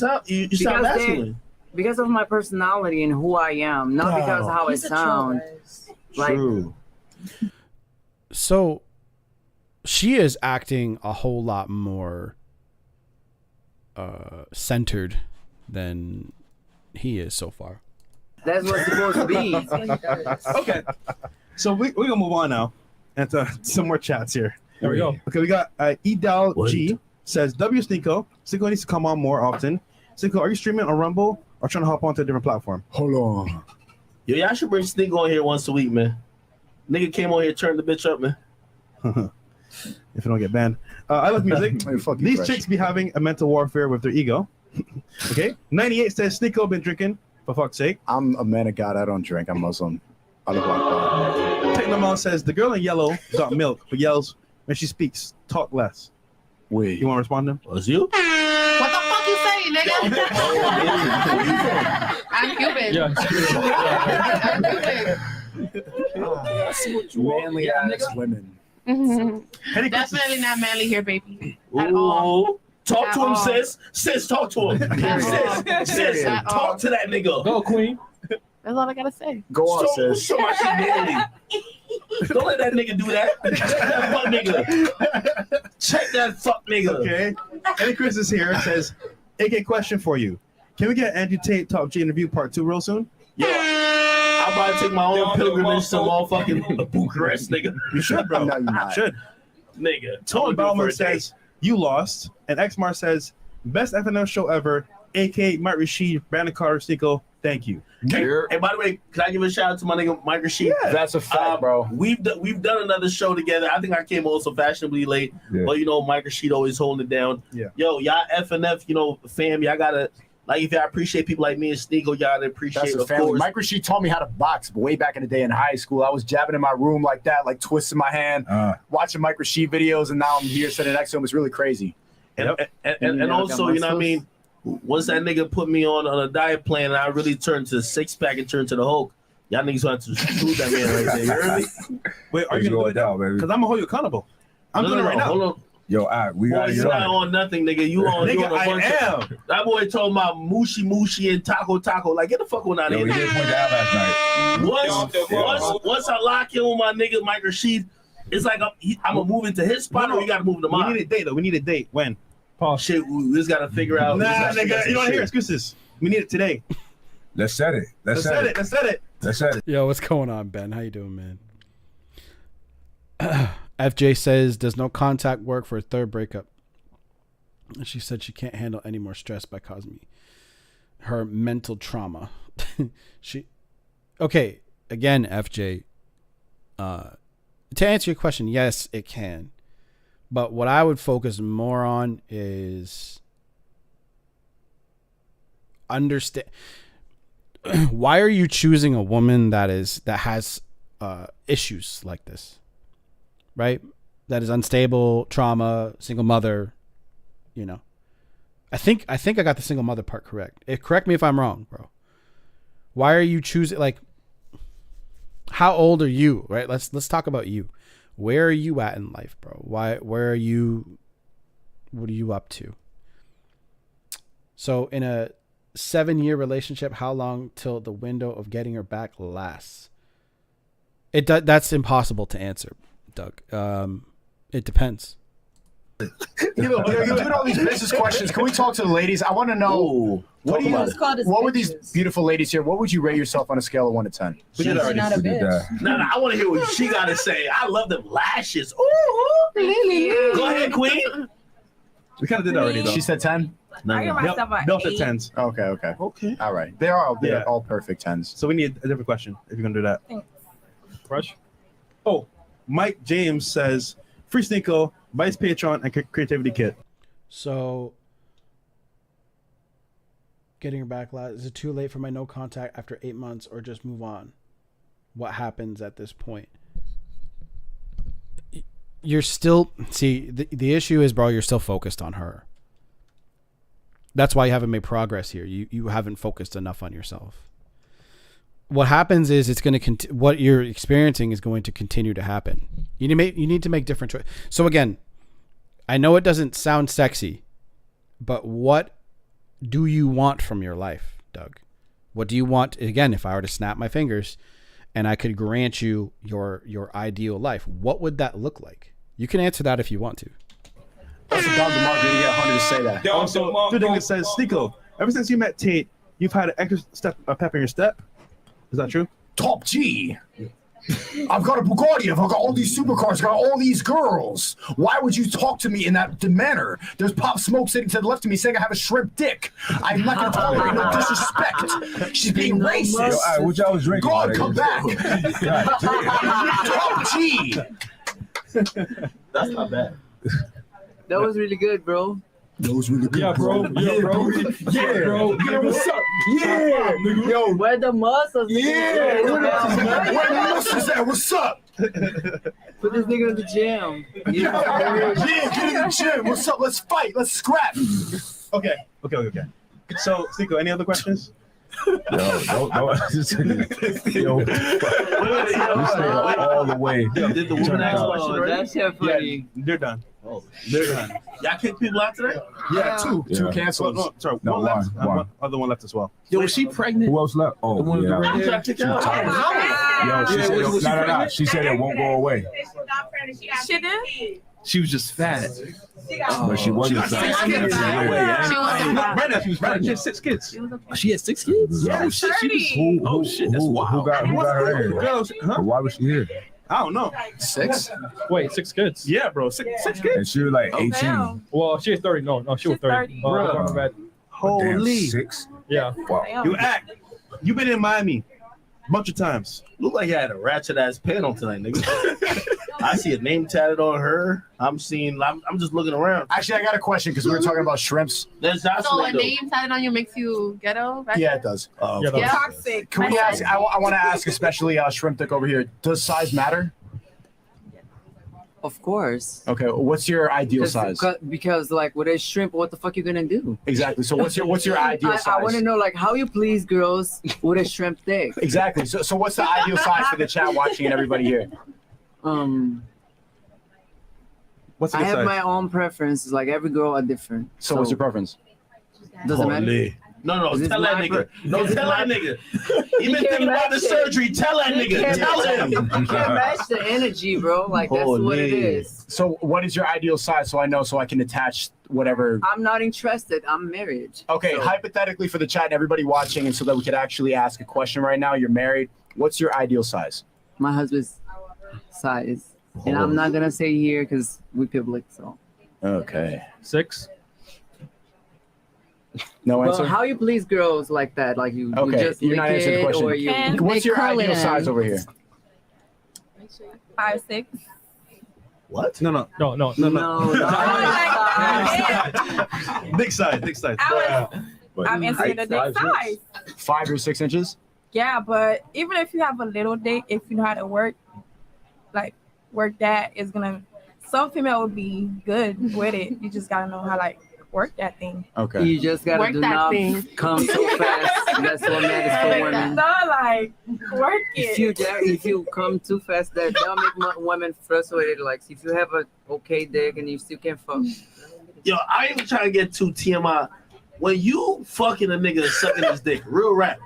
Speaker 3: masculine.
Speaker 5: Because of my personality and who I am, not because of how I sound.
Speaker 4: True.
Speaker 1: So she is acting a whole lot more centered than he is so far.
Speaker 5: That's what's supposed to be.
Speaker 6: Okay. So we're going to move on now and some more chats here. There we go. Okay, we got Edal G says, W Sneeko. Sneeko needs to come on more often. Sneeko, are you streaming on Rumble or trying to hop onto a different platform?
Speaker 4: Hold on.
Speaker 3: Yo, y'all should bring Sneeko on here once a week, man. Nigga came on here, turned the bitch up, man.
Speaker 6: If I don't get banned. I love music. These
Speaker 4: fresh.
Speaker 6: chicks be having a mental warfare with their ego. Okay. 98 says, Sneeko been drinking, for fuck's sake.
Speaker 4: I'm a man of God. I don't drink. I'm Muslim.
Speaker 6: Technomal says, the girl in yellow got milk, but yells when she speaks, talk less.
Speaker 4: Wait.
Speaker 6: You want to respond to him?
Speaker 3: Was you?
Speaker 2: What the fuck you saying, nigga? I'm Cuban.
Speaker 4: I see what you manly ass women.
Speaker 2: Mm-hmm. Definitely not manly here, baby. At all.
Speaker 3: Ooh. Talk
Speaker 2: At
Speaker 3: to him,
Speaker 2: all.
Speaker 3: sis. Sis, talk to him. sis,
Speaker 2: At all.
Speaker 3: talk to that nigga.
Speaker 6: Go, queen.
Speaker 2: That's all I gotta say.
Speaker 4: Go on, sis.
Speaker 3: Show my shit manly. Don't let that nigga do that. Check that fuck nigga. Check that fuck nigga.
Speaker 6: Okay. And Chris is here. Says, AK question for you. Can we get Andrew Tate Top G interview part 2 real soon?
Speaker 3: Yeah. I'm about to take my own pilgrimage to motherfucking Bucharest, nigga.
Speaker 6: You should, bro.
Speaker 4: No, you're not.
Speaker 6: Should.
Speaker 3: Nigga.
Speaker 6: Tony Bauman says, you lost. And Xmar says, best FNL show ever. AK Mike Rashid, Brandon Carter, Sneeko. Thank you.
Speaker 3: And by the way, can I give a shout out to my nigga Mike Rashid?
Speaker 6: Yeah.
Speaker 4: That's a fact, bro.
Speaker 3: We've done another show together. I think I came also fashionably late, but you know Mike Rashid always holding it down.
Speaker 6: Yeah.
Speaker 3: Yo, y'all FNF, you know, fam, y'all gotta like if y'all appreciate people like me and Sneeko, y'all gotta appreciate.
Speaker 4: That's a
Speaker 3: of
Speaker 4: family.
Speaker 3: course.
Speaker 4: Mike Rashid taught me how to box way back in the day in high school. I was jabbing in my room like that, like twisting my hand, watching Mike Rashid videos, and now I'm here sitting next to him. It's really crazy.
Speaker 3: And also, you know what I mean? Once that nigga put me on a diet plan and I really turned to the six pack and turned to the Hulk, y'all niggas want to shoot that man right there. You heard me?
Speaker 6: Wait, are you going to do it now, because I'm going to hold you accountable. I'm doing it right now.
Speaker 3: Hold on.
Speaker 7: Yo, we got
Speaker 3: you not on nothing, nigga. You on
Speaker 6: Nigga,
Speaker 3: a bunch
Speaker 6: am.
Speaker 3: That boy talking about mushy and taco. Like, get the fuck on out of
Speaker 7: Yo,
Speaker 3: here.
Speaker 7: we did point that out last night.
Speaker 3: Once I lock in with my nigga Mike Rashid, it's like I'm gonna move into his spot or you gotta move to mine.
Speaker 6: We need a date, though. We need a date. When?
Speaker 3: Oh shit, we just gotta figure out.
Speaker 6: Nah, nigga, you don't hear excuses. We need it today.
Speaker 7: Let's set it. Let's set it.
Speaker 1: Yo, what's going on, Ben? How you doing, man? FJ says, does no contact work for a third breakup? And she said she can't handle any more stress by causing me her mental trauma. Okay, again, FJ, to answer your question, yes, it can. But what I would focus more on is understand why are you choosing a woman that has issues like this, right? That is unstable, trauma, single mother, you know. I think I got the single mother part correct. Correct me if I'm wrong, bro. Why are you choosing, like, how old are you, right? Let's talk about you. Where are you at in life, bro? Where are you? What are you up to? So in a 7-year relationship, how long till the window of getting her back lasts? That's impossible to answer, Doug. It depends.
Speaker 4: You know, given all these business questions, can we talk to the ladies? I want to know what were these beautiful ladies here? What would you rate yourself on a scale of 1 to 10?
Speaker 7: We did that.
Speaker 3: No, I want to hear what she got to say. I love them lashes. Ooh, go ahead, Queen.
Speaker 6: We kind of did that already, though.
Speaker 4: She said 10?
Speaker 2: I give myself an
Speaker 6: Built at
Speaker 2: 8.
Speaker 6: 10s.
Speaker 4: Okay. All right. They're all perfect 10s.
Speaker 6: So we need a different question if you're going to do that.
Speaker 2: Thanks.
Speaker 6: Rush? Oh, Mike James says, free Sneeko, Vice Patreon, and Creativity Kit.
Speaker 1: So getting her back last. Is it too late for my no contact after 8 months, or just move on? What happens at this point? You're still, see, the issue is, bro, you're still focused on her. That's why you haven't made progress here. You haven't focused enough on yourself. What happens is it's going to what you're experiencing is going to continue to happen. You need to make different choices. So again, I know it doesn't sound sexy, but what do you want from your life, Doug? What do you want? Again, if I were to snap my fingers and I could grant you your ideal life, what would that look like? You can answer that if you want to.
Speaker 4: That's a Dr. Mark. You get Hunter to say that.
Speaker 6: Also, the thing that says, Sneeko, ever since you met Tate, you've had an extra pep in your step. Is that true?
Speaker 4: Top G. I've got a Bugatti. I've got all these supercars. I've got all these girls. Why would you talk to me in that manner? There's Pop Smoke sitting to the left of me saying I have a shrimp dick. I'm not going to tolerate no disrespect. She's being racist.
Speaker 7: Yo, all right, what y'all was drinking?
Speaker 4: God, come back. Top G.
Speaker 3: That's not bad.
Speaker 5: That was really good, bro.
Speaker 4: Those really good.
Speaker 6: Yeah, bro. Yeah, bro.
Speaker 4: Yeah, bro. Yeah, what's up? Yeah. Yo.
Speaker 5: Where the muscles?
Speaker 4: Yeah. Where the muscles at? What's up?
Speaker 5: Put this nigga in the gym.
Speaker 4: Yeah, get in the gym. What's up? Let's fight. Let's scrap.
Speaker 6: Okay. So, Sneeko, any other questions?
Speaker 7: Yo, just yo, all the way.
Speaker 3: Did the woman ask a question
Speaker 5: Oh,
Speaker 3: already?
Speaker 5: that shit funny.
Speaker 6: Yeah, they're done.
Speaker 3: Oh, they're done. Y'all kick people out today?
Speaker 4: Yeah, two
Speaker 7: Yeah.
Speaker 4: cancels.
Speaker 6: No, sorry,
Speaker 7: No,
Speaker 6: one left.
Speaker 7: one.
Speaker 6: Other one left as well.
Speaker 3: Yo, was she pregnant?
Speaker 7: Who else left? Oh,
Speaker 3: The one with the red
Speaker 7: yeah.
Speaker 3: hair? Kicked out?
Speaker 7: Yo, she said,
Speaker 3: was she
Speaker 7: no.
Speaker 3: pregnant?
Speaker 7: She said it won't go away,
Speaker 2: She did?
Speaker 3: She was just fat.
Speaker 7: but she wasn't.
Speaker 3: She got 6 kids.
Speaker 6: Brenda, she was pregnant. She had 6 kids.
Speaker 3: She had 6 kids?
Speaker 7: Yeah.
Speaker 3: Oh, shit. She was, oh, shit. That's wild.
Speaker 7: Who got her here?
Speaker 6: Girls, huh?
Speaker 7: Why was she here?
Speaker 6: I don't know.
Speaker 4: 6?
Speaker 8: Wait, 6 kids?
Speaker 6: Yeah, bro. Six
Speaker 7: And
Speaker 6: kids.
Speaker 7: she was like 18.
Speaker 8: Well, she was 30. No, she was
Speaker 2: She's
Speaker 8: 30.
Speaker 2: 30.
Speaker 8: My bad.
Speaker 7: Damn,
Speaker 6: Holy.
Speaker 7: 6.
Speaker 8: Yeah.
Speaker 7: Wow.
Speaker 6: You act. You've been in Miami a bunch of times.
Speaker 3: Look like you had a ratchet ass pen on tonight, nigga. I see a name tatted on her. I'm just looking around.
Speaker 4: Actually, I got a question because we were talking about shrimps.
Speaker 3: There's
Speaker 2: So a
Speaker 3: Jocelyn.
Speaker 2: name tatted on you makes you ghetto? Right?
Speaker 4: Yeah, it does.
Speaker 8: Yeah,
Speaker 2: Yeah. Toxic.
Speaker 4: Can we ask? I want to ask, especially Shrimp Dick over here. Does size matter?
Speaker 5: Of course.
Speaker 4: Okay. What's your ideal size?
Speaker 5: Because like with a shrimp, what the fuck you gonna do?
Speaker 4: Exactly. So what's your ideal size?
Speaker 5: I want to know like how you please girls with a shrimp dick.
Speaker 4: Exactly. So what's the ideal size for the chat watching and everybody here?
Speaker 6: What's the
Speaker 5: I
Speaker 6: good
Speaker 5: have
Speaker 6: size?
Speaker 5: my own preferences. Like every girl are different.
Speaker 4: So what's your preference?
Speaker 5: Doesn't matter.
Speaker 3: No,
Speaker 5: Is this
Speaker 3: tell that
Speaker 5: my
Speaker 3: nigga.
Speaker 5: per-
Speaker 3: No,
Speaker 5: is
Speaker 3: tell
Speaker 5: this
Speaker 3: that
Speaker 5: my-
Speaker 3: nigga. He
Speaker 5: You
Speaker 3: been
Speaker 5: can't
Speaker 3: thinking about the
Speaker 5: match it.
Speaker 3: surgery. Tell that
Speaker 5: You
Speaker 3: nigga.
Speaker 5: can't
Speaker 3: Tell
Speaker 5: match
Speaker 3: him.
Speaker 5: You can't match the energy, bro. Like that's what it
Speaker 3: Holy.
Speaker 5: is.
Speaker 4: So what is your ideal size? So I know, so I can attach whatever.
Speaker 5: I'm not interested. I'm married.
Speaker 4: Okay,
Speaker 5: So-
Speaker 4: hypothetically for the chat and everybody watching, and so that we could actually ask a question right now. You're married. What's your ideal size?
Speaker 5: My husband's size, and I'm not gonna say here because we public. So.
Speaker 4: Okay.
Speaker 8: 6.
Speaker 4: No
Speaker 5: Well,
Speaker 4: answer.
Speaker 5: how you please girls like that? Like you
Speaker 4: Okay,
Speaker 5: just
Speaker 4: you're
Speaker 5: lick
Speaker 4: not answering the
Speaker 5: it,
Speaker 4: question.
Speaker 5: or you.
Speaker 2: Can
Speaker 4: What's
Speaker 2: they
Speaker 4: your
Speaker 2: curl
Speaker 4: ideal
Speaker 2: it
Speaker 4: size
Speaker 2: in?
Speaker 4: over here?
Speaker 2: 5, 6.
Speaker 3: What?
Speaker 6: No.
Speaker 5: No, no.
Speaker 6: Big size.
Speaker 2: I'm answering the dick size.
Speaker 4: 5 or 6 inches?
Speaker 2: Yeah, but even if you have a little dick, if you know how to work that, is gonna. Some female would be good with it. You just gotta know how work that thing.
Speaker 4: Okay.
Speaker 5: You just gotta
Speaker 2: Work
Speaker 5: do
Speaker 2: that
Speaker 5: not
Speaker 2: thing.
Speaker 5: come so fast. That's what matters for women.
Speaker 2: No, work it.
Speaker 5: If you come too fast, that'll make women frustrated. Like if you have a okay dick and you still can't fuck.
Speaker 3: Yo, I ain't even trying to get too TMI. When you fucking a nigga and sucking his dick, real rap,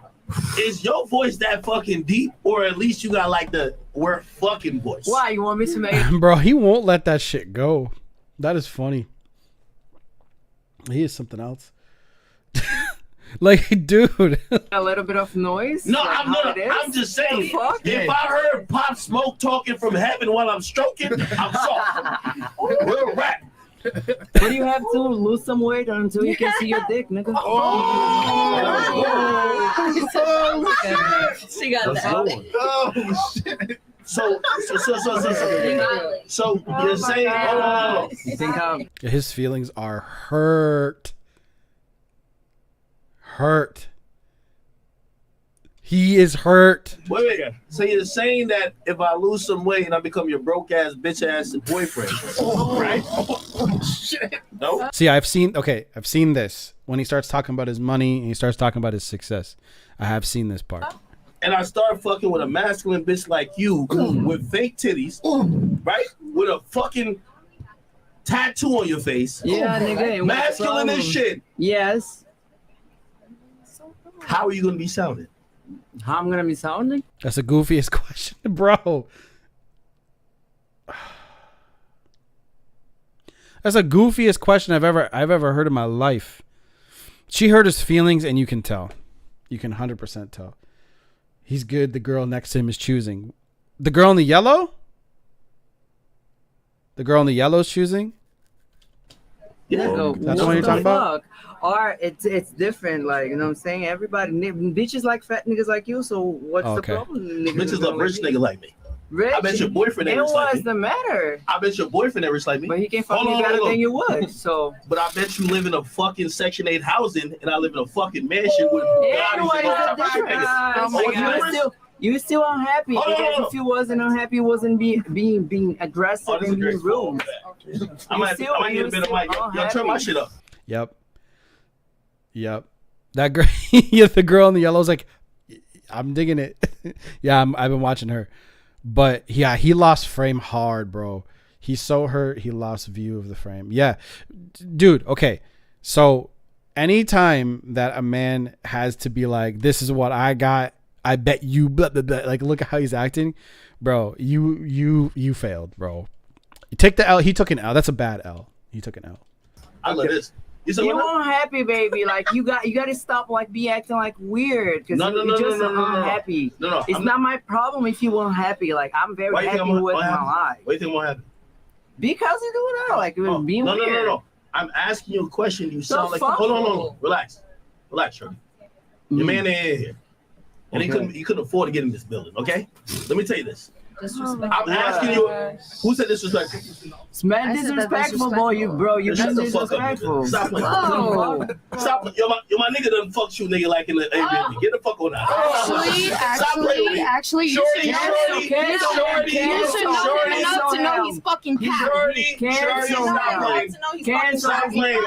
Speaker 3: is your voice that fucking deep, or at least you got the we're fucking voice?
Speaker 5: Why you want me to make?
Speaker 1: Bro, he won't let that shit go. That is funny. He is something else. Dude.
Speaker 5: A little bit of noise.
Speaker 3: No,
Speaker 5: like how it is?
Speaker 3: I'm just saying.
Speaker 5: Fuck?
Speaker 3: If I heard Pop Smoke talking from heaven while I'm stroking, I'm soft. Real rap.
Speaker 5: But you have to lose some weight until you can see your dick, nigga.
Speaker 2: She got that.
Speaker 3: Oh shit. So you're saying, oh,
Speaker 5: You think how?
Speaker 1: His feelings are hurt. he is hurt.
Speaker 3: Wait. So you're saying that if I lose some weight and I become your broke ass, bitch ass boyfriend, right? Shit. No.
Speaker 1: See, I've seen this when he starts talking about his money and he starts talking about his success. I have seen this part.
Speaker 3: And I start fucking with a masculine bitch like you with fake titties, right? With a fucking tattoo on your face.
Speaker 5: Yeah, nigga.
Speaker 3: Masculine as shit.
Speaker 5: Yes.
Speaker 3: How are you gonna be sounding?
Speaker 5: How I'm gonna be sounding?
Speaker 1: That's the goofiest question, bro. That's the goofiest question I've ever heard in my life. She hurt his feelings, and you can tell. You can 100% tell. He's good. The girl next to him is choosing. The girl in the yellow? The girl in the yellow is choosing?
Speaker 3: Yeah,
Speaker 1: that's the one you're talking about?
Speaker 5: Or it's different, like, you know what I'm saying? Everybody, bitches like fat niggas like you, so what's the problem?
Speaker 3: Bitches love rich nigga like me.
Speaker 5: Rich?
Speaker 3: I bet your boyfriend ain't
Speaker 5: and
Speaker 3: rich like
Speaker 5: what's
Speaker 3: me.
Speaker 5: the matter?
Speaker 3: I bet your boyfriend ain't rich like me.
Speaker 5: But he can't fuck me better than you would, so.
Speaker 3: But I bet you live in a fucking Section 8 housing, and I live in a fucking mansion with
Speaker 5: Yeah, what is the difference? You still unhappy because if you wasn't unhappy, you wasn't being aggressive and being rude.
Speaker 3: I might get a bit of mic. Yo, turn my shit up.
Speaker 1: Yep. That girl, yeah, the girl in the yellow's like, I'm digging it. Yeah, I've been watching her. But yeah, he lost frame hard, bro. He's so hurt. He lost view of the frame. Yeah, dude. Okay. So anytime that a man has to be like, this is what I got, I bet you, blah, blah, blah. Like, look at how he's acting, bro. You failed, bro. You take the L. He took an L. That's a bad L. He took an L.
Speaker 3: I love this.
Speaker 5: You unhappy, baby. Like you got to stop like be acting like weird because you're just unhappy.
Speaker 3: No,
Speaker 5: it's not my problem if you unhappy. Like I'm very happy with my life.
Speaker 3: What do you think won't happen?
Speaker 5: Because you do that, like being weird.
Speaker 3: No. I'm asking you a question. You sound like hold on. Relax, shorty. Your man ain't here, and he couldn't afford to get in this building. Okay, let me tell you this. I'm asking you, who said disrespectful?
Speaker 5: Man, disrespectful, boy. You been disrespectful.
Speaker 3: Stop playing. Stop. Yo, my nigga doesn't fuck you, nigga, like in the Airbnb. Get the fuck on out.
Speaker 9: Actually, you should know him enough to know he's fucking
Speaker 3: Shorty, stop playing. Stop playing.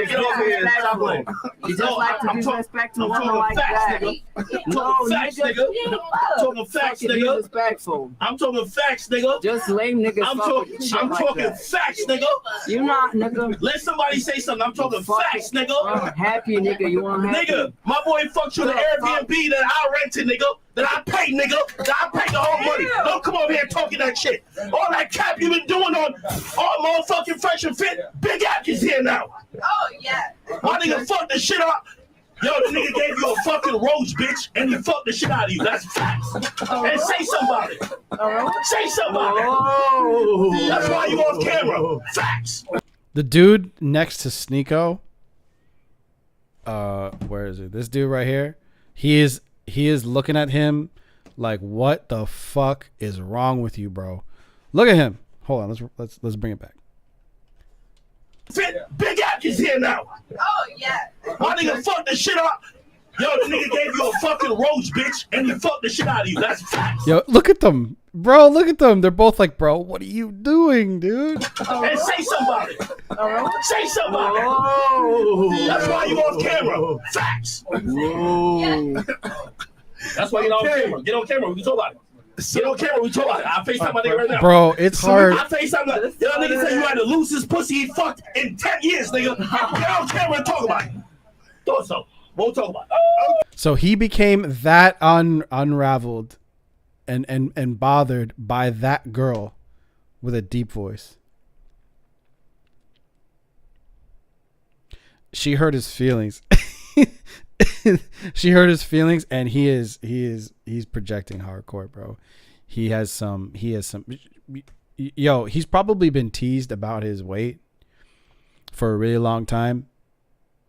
Speaker 3: Get over here. Stop playing.
Speaker 5: You just like to disrespect a woman like that.
Speaker 3: No, facts, nigga. I'm talking facts, nigga.
Speaker 5: Disrespectful.
Speaker 3: I'm talking facts, nigga.
Speaker 5: Just lame niggas.
Speaker 3: I'm talking facts, nigga.
Speaker 5: You not, nigga.
Speaker 3: Let somebody say something. I'm talking facts, nigga.
Speaker 5: I'm happy, nigga. You want happy?
Speaker 3: Nigga, my boy fucked you in the Airbnb that I rented, nigga. That I paid, nigga. That I paid the whole money. Don't come over here talking that shit. All that cap you been doing on all motherfucking Fresh and Fit. Big Ack is here now.
Speaker 9: Oh yeah.
Speaker 3: My nigga fucked the shit up. Yo, the nigga gave you a fucking rose, bitch, and he fucked the shit out of you. That's facts. And say somebody. Say somebody. That's why you off camera. Facts.
Speaker 1: The dude next to Sneeko, where is it? This dude right here. He is looking at him like, what the fuck is wrong with you, bro? Look at him. Hold on, let's bring it back.
Speaker 3: Big Ack is here now.
Speaker 9: Oh yeah.
Speaker 3: My nigga fucked the shit up. Yo, the nigga gave you a fucking rose, bitch, and he fucked the shit out of you. That's facts.
Speaker 1: Yo, look at them. Bro, look at them. They're both like, bro, what are you doing, dude?
Speaker 3: And say somebody. Say somebody. That's why you off camera. Facts. That's why you're on camera. Get on camera. We can talk about it. Get on camera. We talk about it. I FaceTime my nigga right now.
Speaker 1: Bro, it's hard.
Speaker 3: I FaceTime my nigga. Nigga said you had the loosest pussy he fucked in 10 years, nigga. Get on camera and talk about it. Thought so. We'll talk about it.
Speaker 1: So he became that unraveled and bothered by that girl with a deep voice. She hurt his feelings. She hurt his feelings, and he's projecting hardcore, bro. He has some. Yo, he's probably been teased about his weight for a really long time,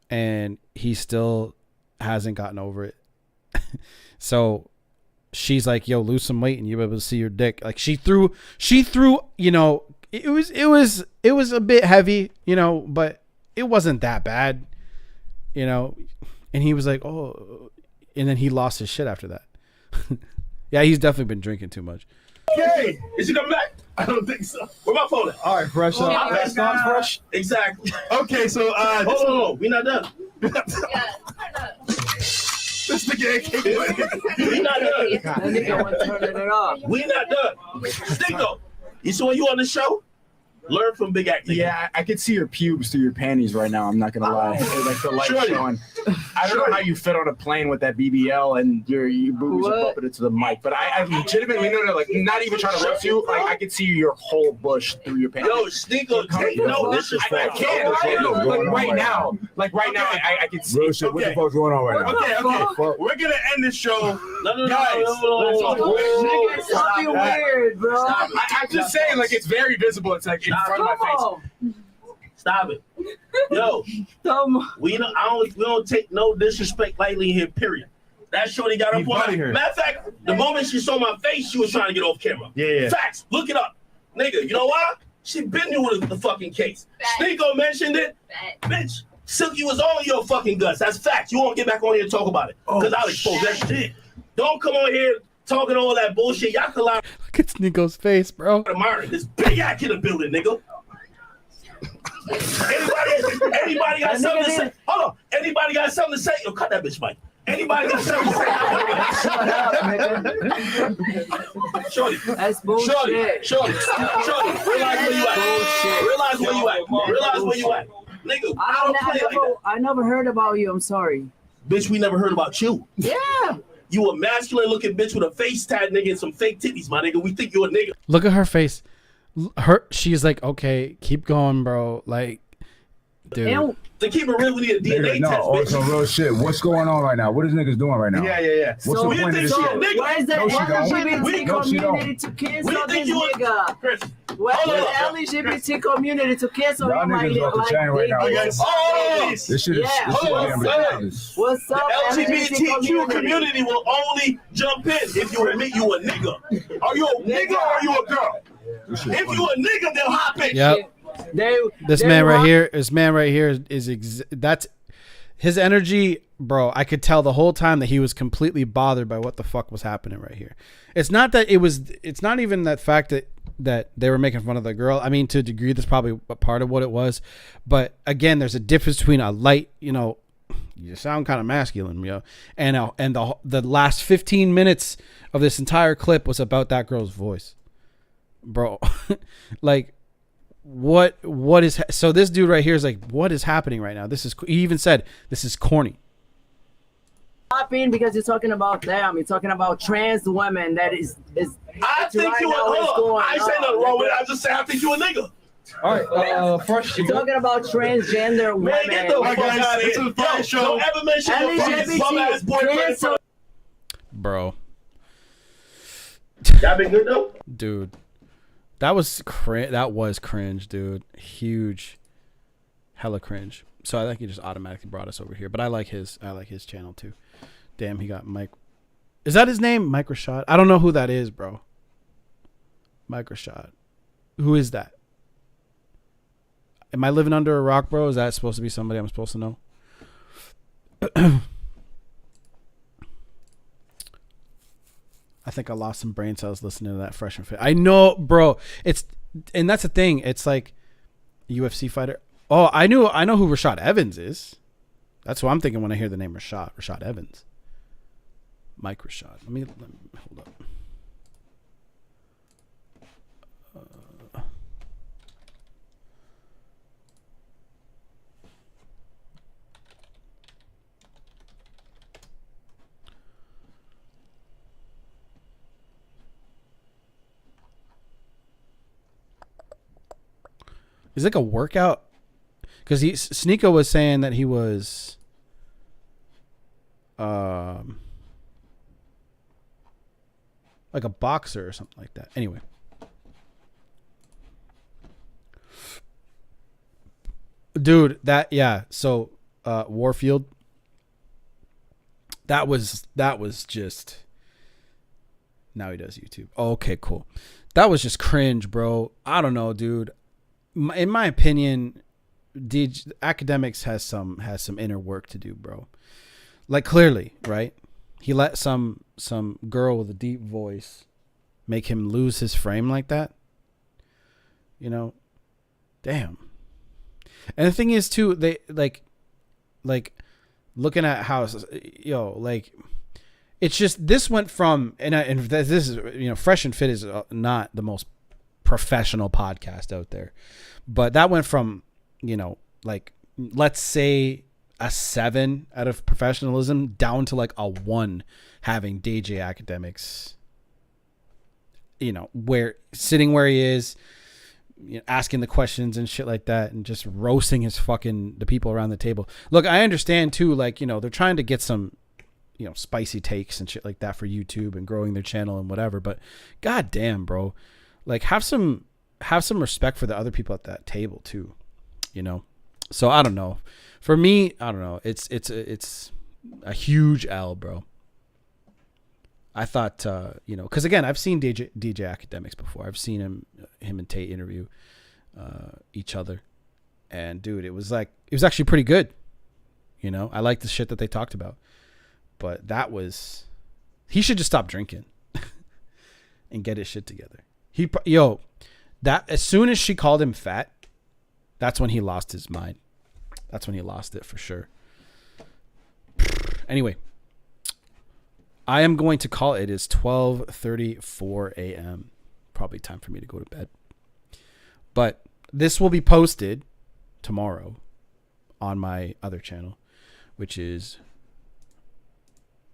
Speaker 1: and he still hasn't gotten over it. So she's like, yo, lose some weight and you'll be able to see your dick. Like she threw, you know, it was a bit heavy, you know, but it wasn't that bad, you know. And he was like, oh, and then he lost his shit after that. Yeah, he's definitely been drinking too much.
Speaker 3: Okay, is he coming back? I don't think so. Where my phone at?
Speaker 6: All right, fresh. That's not fresh.
Speaker 3: Exactly.
Speaker 6: Okay, so
Speaker 3: Hold on, we not done.
Speaker 6: this nigga ain't cake.
Speaker 3: We not done.
Speaker 5: That nigga want to turn it off.
Speaker 3: We not done. Stinko, you see when you on the show? Learn from Big Act.
Speaker 4: Yeah, I could see your pubes through your panties right now. I'm not gonna lie. Like the light
Speaker 3: Shorty.
Speaker 4: showing. I don't know how you fit on a plane with that BBL and your boobs are bumping into the mic, but I legitimately know that. Like, not even trying to roast you. Like, I could see your whole bush through your panties.
Speaker 3: Yo, Stinko, take no disrespect.
Speaker 4: I can't. Like right now. Like right now, I can see.
Speaker 7: Real shit. What the fuck's going on right now?
Speaker 6: Okay. We're gonna end this show.
Speaker 3: No.
Speaker 6: Guys,
Speaker 5: Nigga, something weird, bro.
Speaker 3: Stop.
Speaker 4: I'm just saying, like, it's very visible. It's like in front of my face.
Speaker 3: Stop it. Yo, we don't take no disrespect lightly here, period. That shorty got up on her. Matter of fact, the moment she saw my face, she was trying to get off camera.
Speaker 6: Yeah.
Speaker 3: Facts. Look it up. Nigga, you know why? She been new with the fucking case. Sneeko mentioned it. Bitch, Silky was on your fucking guts. That's facts. You won't get back on here and talk about it. Because I'll expose that shit. Don't come on here talking all that bullshit. Y'all can lie.
Speaker 1: Look at Sneeko's face, bro.
Speaker 3: Tomorrow, this big act in the building, nigga. Anybody got something to say? Hold on. Anybody got something to say? Yo, cut that bitch, Mike. Anybody got something to say? Shorty.
Speaker 5: That's bullshit.
Speaker 3: Shorty. Realize where you at. Realize where you at. Nigga, I don't play like that.
Speaker 5: I never heard about you. I'm sorry.
Speaker 3: Bitch, we never heard about you.
Speaker 5: Yeah.
Speaker 3: You a masculine looking bitch with a face tat, nigga, and some fake titties, my nigga. We think you a nigga.
Speaker 1: Look at her face. She's like, okay, keep going, bro. Like, dude.
Speaker 3: To keep it real, we need a DNA test, bitch.
Speaker 7: Some real shit. What's going on right now? What is niggas doing right now?
Speaker 6: Yeah.
Speaker 7: What's the point of this shit?
Speaker 5: Why is that LGBT community to cancel this nigga?
Speaker 3: Chris.
Speaker 5: Why is the LGBT community to cancel
Speaker 7: Y'all
Speaker 5: him
Speaker 7: niggas off the chain right now.
Speaker 3: This
Speaker 7: shit is getting ridiculous.
Speaker 5: What's up,
Speaker 3: LGBTQ community will only jump in if you admit you a nigga. Are you a nigga or are you a girl? If you a nigga, they'll hop in.
Speaker 1: Yep. This man right here is that's his energy, bro. I could tell the whole time that he was completely bothered by what the fuck was happening right here. It's not even that fact that they were making fun of the girl. I mean, to a degree, that's probably a part of what it was. But again, there's a difference between a light, you sound kind of masculine, and the last 15 minutes of this entire clip was about that girl's voice, bro. Like, what is so this dude right here is like, what is happening right now? He even said this is corny.
Speaker 5: Stopping because you're talking about them. You're talking about trans women. I think
Speaker 3: you a I ain't saying nothing wrong with it. I just say I think you a nigga.
Speaker 8: All right, fresh.
Speaker 5: You're talking about transgender women.
Speaker 3: Man, get the fuck out of here. Don't ever mention your fucking bum-ass boyfriend.
Speaker 1: Bro.
Speaker 3: Y'all been good though?
Speaker 1: Dude. That was cringe, dude. Huge. Hella cringe. So I think he just automatically brought us over here. But I like his channel too. Damn, he got Mike. Is that his name? Microshot? I don't know who that is, bro. Microshot. Who is that? Am I living under a rock, bro? Is that supposed to be somebody I'm supposed to know? I think I lost some brain cells listening to that Fresh and Fit. I know, bro. And that's the thing. It's like UFC fighter. Oh, I know who Rashad Evans is. That's what I'm thinking when I hear the name Rashad Evans. Mike Rashad. Let me hold up. Is it like a workout? Because Sneeko was saying that he was like a boxer or something like that. Anyway. Dude, so Warfield. That was just, now he does YouTube. Oh, okay, cool. That was just cringe, bro. I don't know, dude. In my opinion, academics has some inner work to do, bro. Like, clearly, right? he let some girl with a deep voice make him lose his frame like that. You know, damn. And the thing is too, they like looking at how, like, it's just, this went from, and this is, Fresh and Fit is not the most professional podcast out there, but that went from, like, let's say a 7 out of professionalism down to like a 1 having DJ Academics, where sitting where he is, asking the questions and shit like that, and just roasting the people around the table. Look, I understand too, like, they're trying to get some, spicy takes and shit like that for YouTube and growing their channel and whatever, but god damn, bro, like, have some respect for the other people at that table too, So I don't know. For me, I don't know. It's a huge L, bro. I thought, because again, I've seen DJ Academics before. I've seen him and Tate interview each other, and dude, it was actually pretty good. I like the shit that they talked about, but he should just stop drinking and get his shit together. That as soon as she called him fat, that's when he lost his mind. That's when he lost it for sure. Anyway, I am going to call it. It is 12:34 a.m. Probably time for me to go to bed. But this will be posted tomorrow on my other channel, which is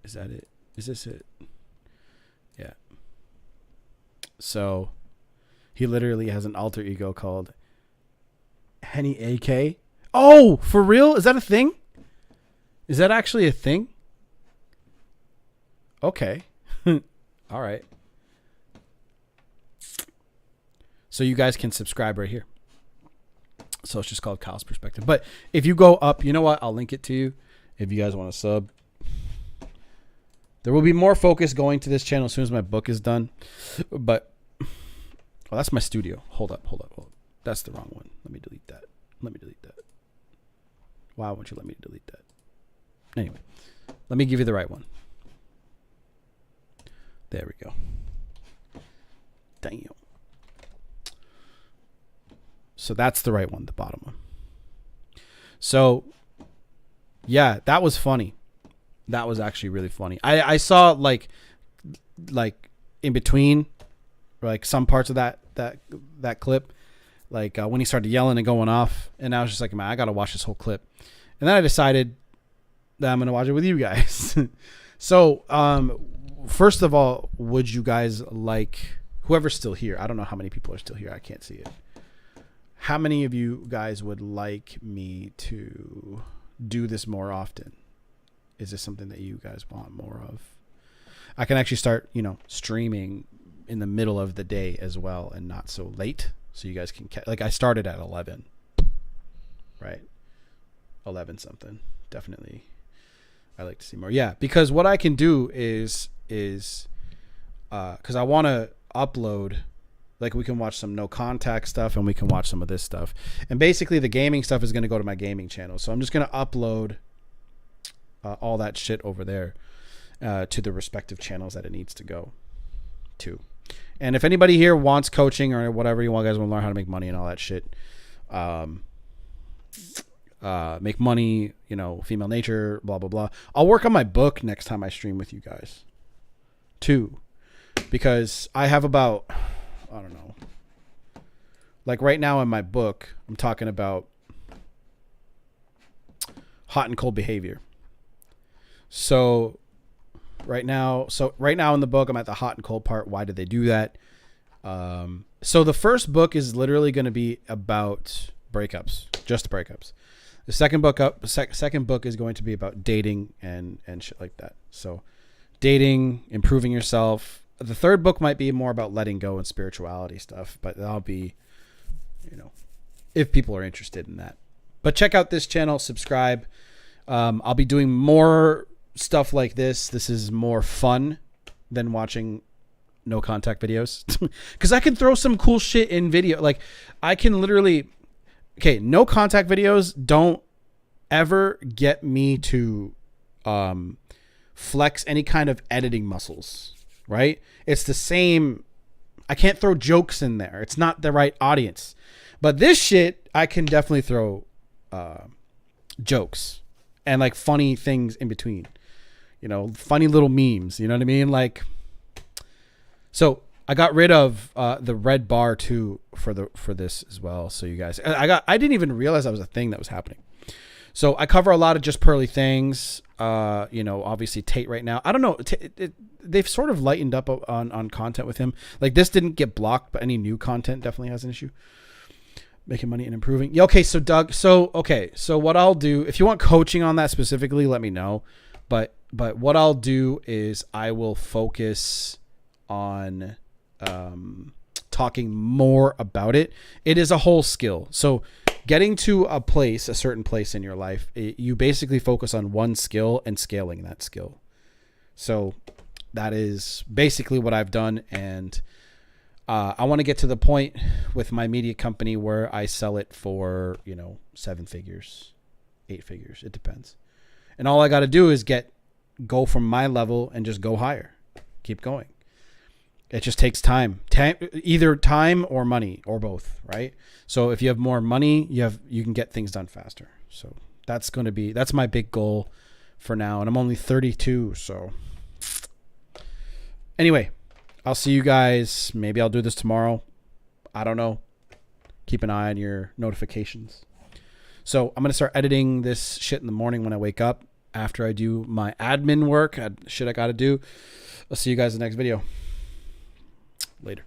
Speaker 1: that it? Is this it? Yeah. So he literally has an alter ego called Henny AK. Oh, for real? Is that a thing? Is that actually a thing? Okay. All right. So you guys can subscribe right here. So it's just called Kyle's Perspective. But if you go up, you know what? I'll link it to you if you guys want to sub. There will be more focus going to this channel as soon as my book is done. But, that's my studio. Hold up. That's the wrong one. Let me delete that. Why won't you let me delete that? Anyway, let me give you the right one. There we go. Damn. So that's the right one, the bottom one. So, yeah, that was funny. That was actually really funny. I saw like in between, like some parts of that clip, like when he started yelling and going off, and I was just like, man, I gotta watch this whole clip. And then I decided that I'm gonna watch it with you guys. So, first of all, would you guys like, whoever's still here? I don't know how many people are still here. I can't see it. How many of you guys would like me to do this more often? Is this something that you guys want more of? I can actually start, streaming in the middle of the day as well, and not so late, so you guys can like, I started at 11, right? 11 something. Definitely, I like to see more. Yeah, because what I can do is because I want to upload, like, we can watch some no contact stuff and we can watch some of this stuff, and basically the gaming stuff is going to go to my gaming channel. So I'm just going to upload all that shit over there to the respective channels that it needs to go to. And if anybody here wants coaching or whatever, you guys want to learn how to make money and all that shit, make money, female nature, blah, blah, blah. I'll work on my book next time I stream with you guys too, because I have about, I don't know, like right now in my book, I'm talking about hot and cold behavior. So right now in the book, I'm at the hot and cold part. Why did they do that? So the first book is literally going to be about breakups, just breakups. The second book is going to be about dating and shit like that. So dating, improving yourself. The third book might be more about letting go and spirituality stuff, but that'll be, if people are interested in that. But check out this channel, subscribe. I'll be doing more stuff like this. This is more fun than watching no contact videos, because I can throw some cool shit in video. Like, I can literally, no contact videos don't ever get me to flex any kind of editing muscles, right? It's the same. I can't throw jokes in there. It's not the right audience. But this shit, I can definitely throw jokes and like funny things in between. You know, funny little memes. You know what I mean? Like, so I got rid of the red bar too for this as well. So you guys, I didn't even realize that was a thing that was happening. So I cover a lot of just pearly things. You know, obviously Tate right now. I don't know. They've sort of lightened up on content with him. Like this didn't get blocked, but any new content definitely has an issue. Making money and improving. Yeah, okay, so Doug, so what I'll do, if you want coaching on that specifically, let me know. But what I'll do is I will focus on talking more about it. It is a whole skill. So getting to a certain place in your life, you basically focus on one skill and scaling that skill. So that is basically what I've done. And I want to get to the point with my media company where I sell it for, 7 figures, 8 figures. It depends. And all I got to do is go from my level and just go higher. Keep going. It just takes time, either time or money or both, right? So if you have more money, you can get things done faster. So that's my big goal for now. And I'm only 32. So anyway, I'll see you guys. Maybe I'll do this tomorrow. I don't know. Keep an eye on your notifications. So I'm going to start editing this shit in the morning when I wake up after I do my admin work, shit I got to do. I'll see you guys in the next video. Later.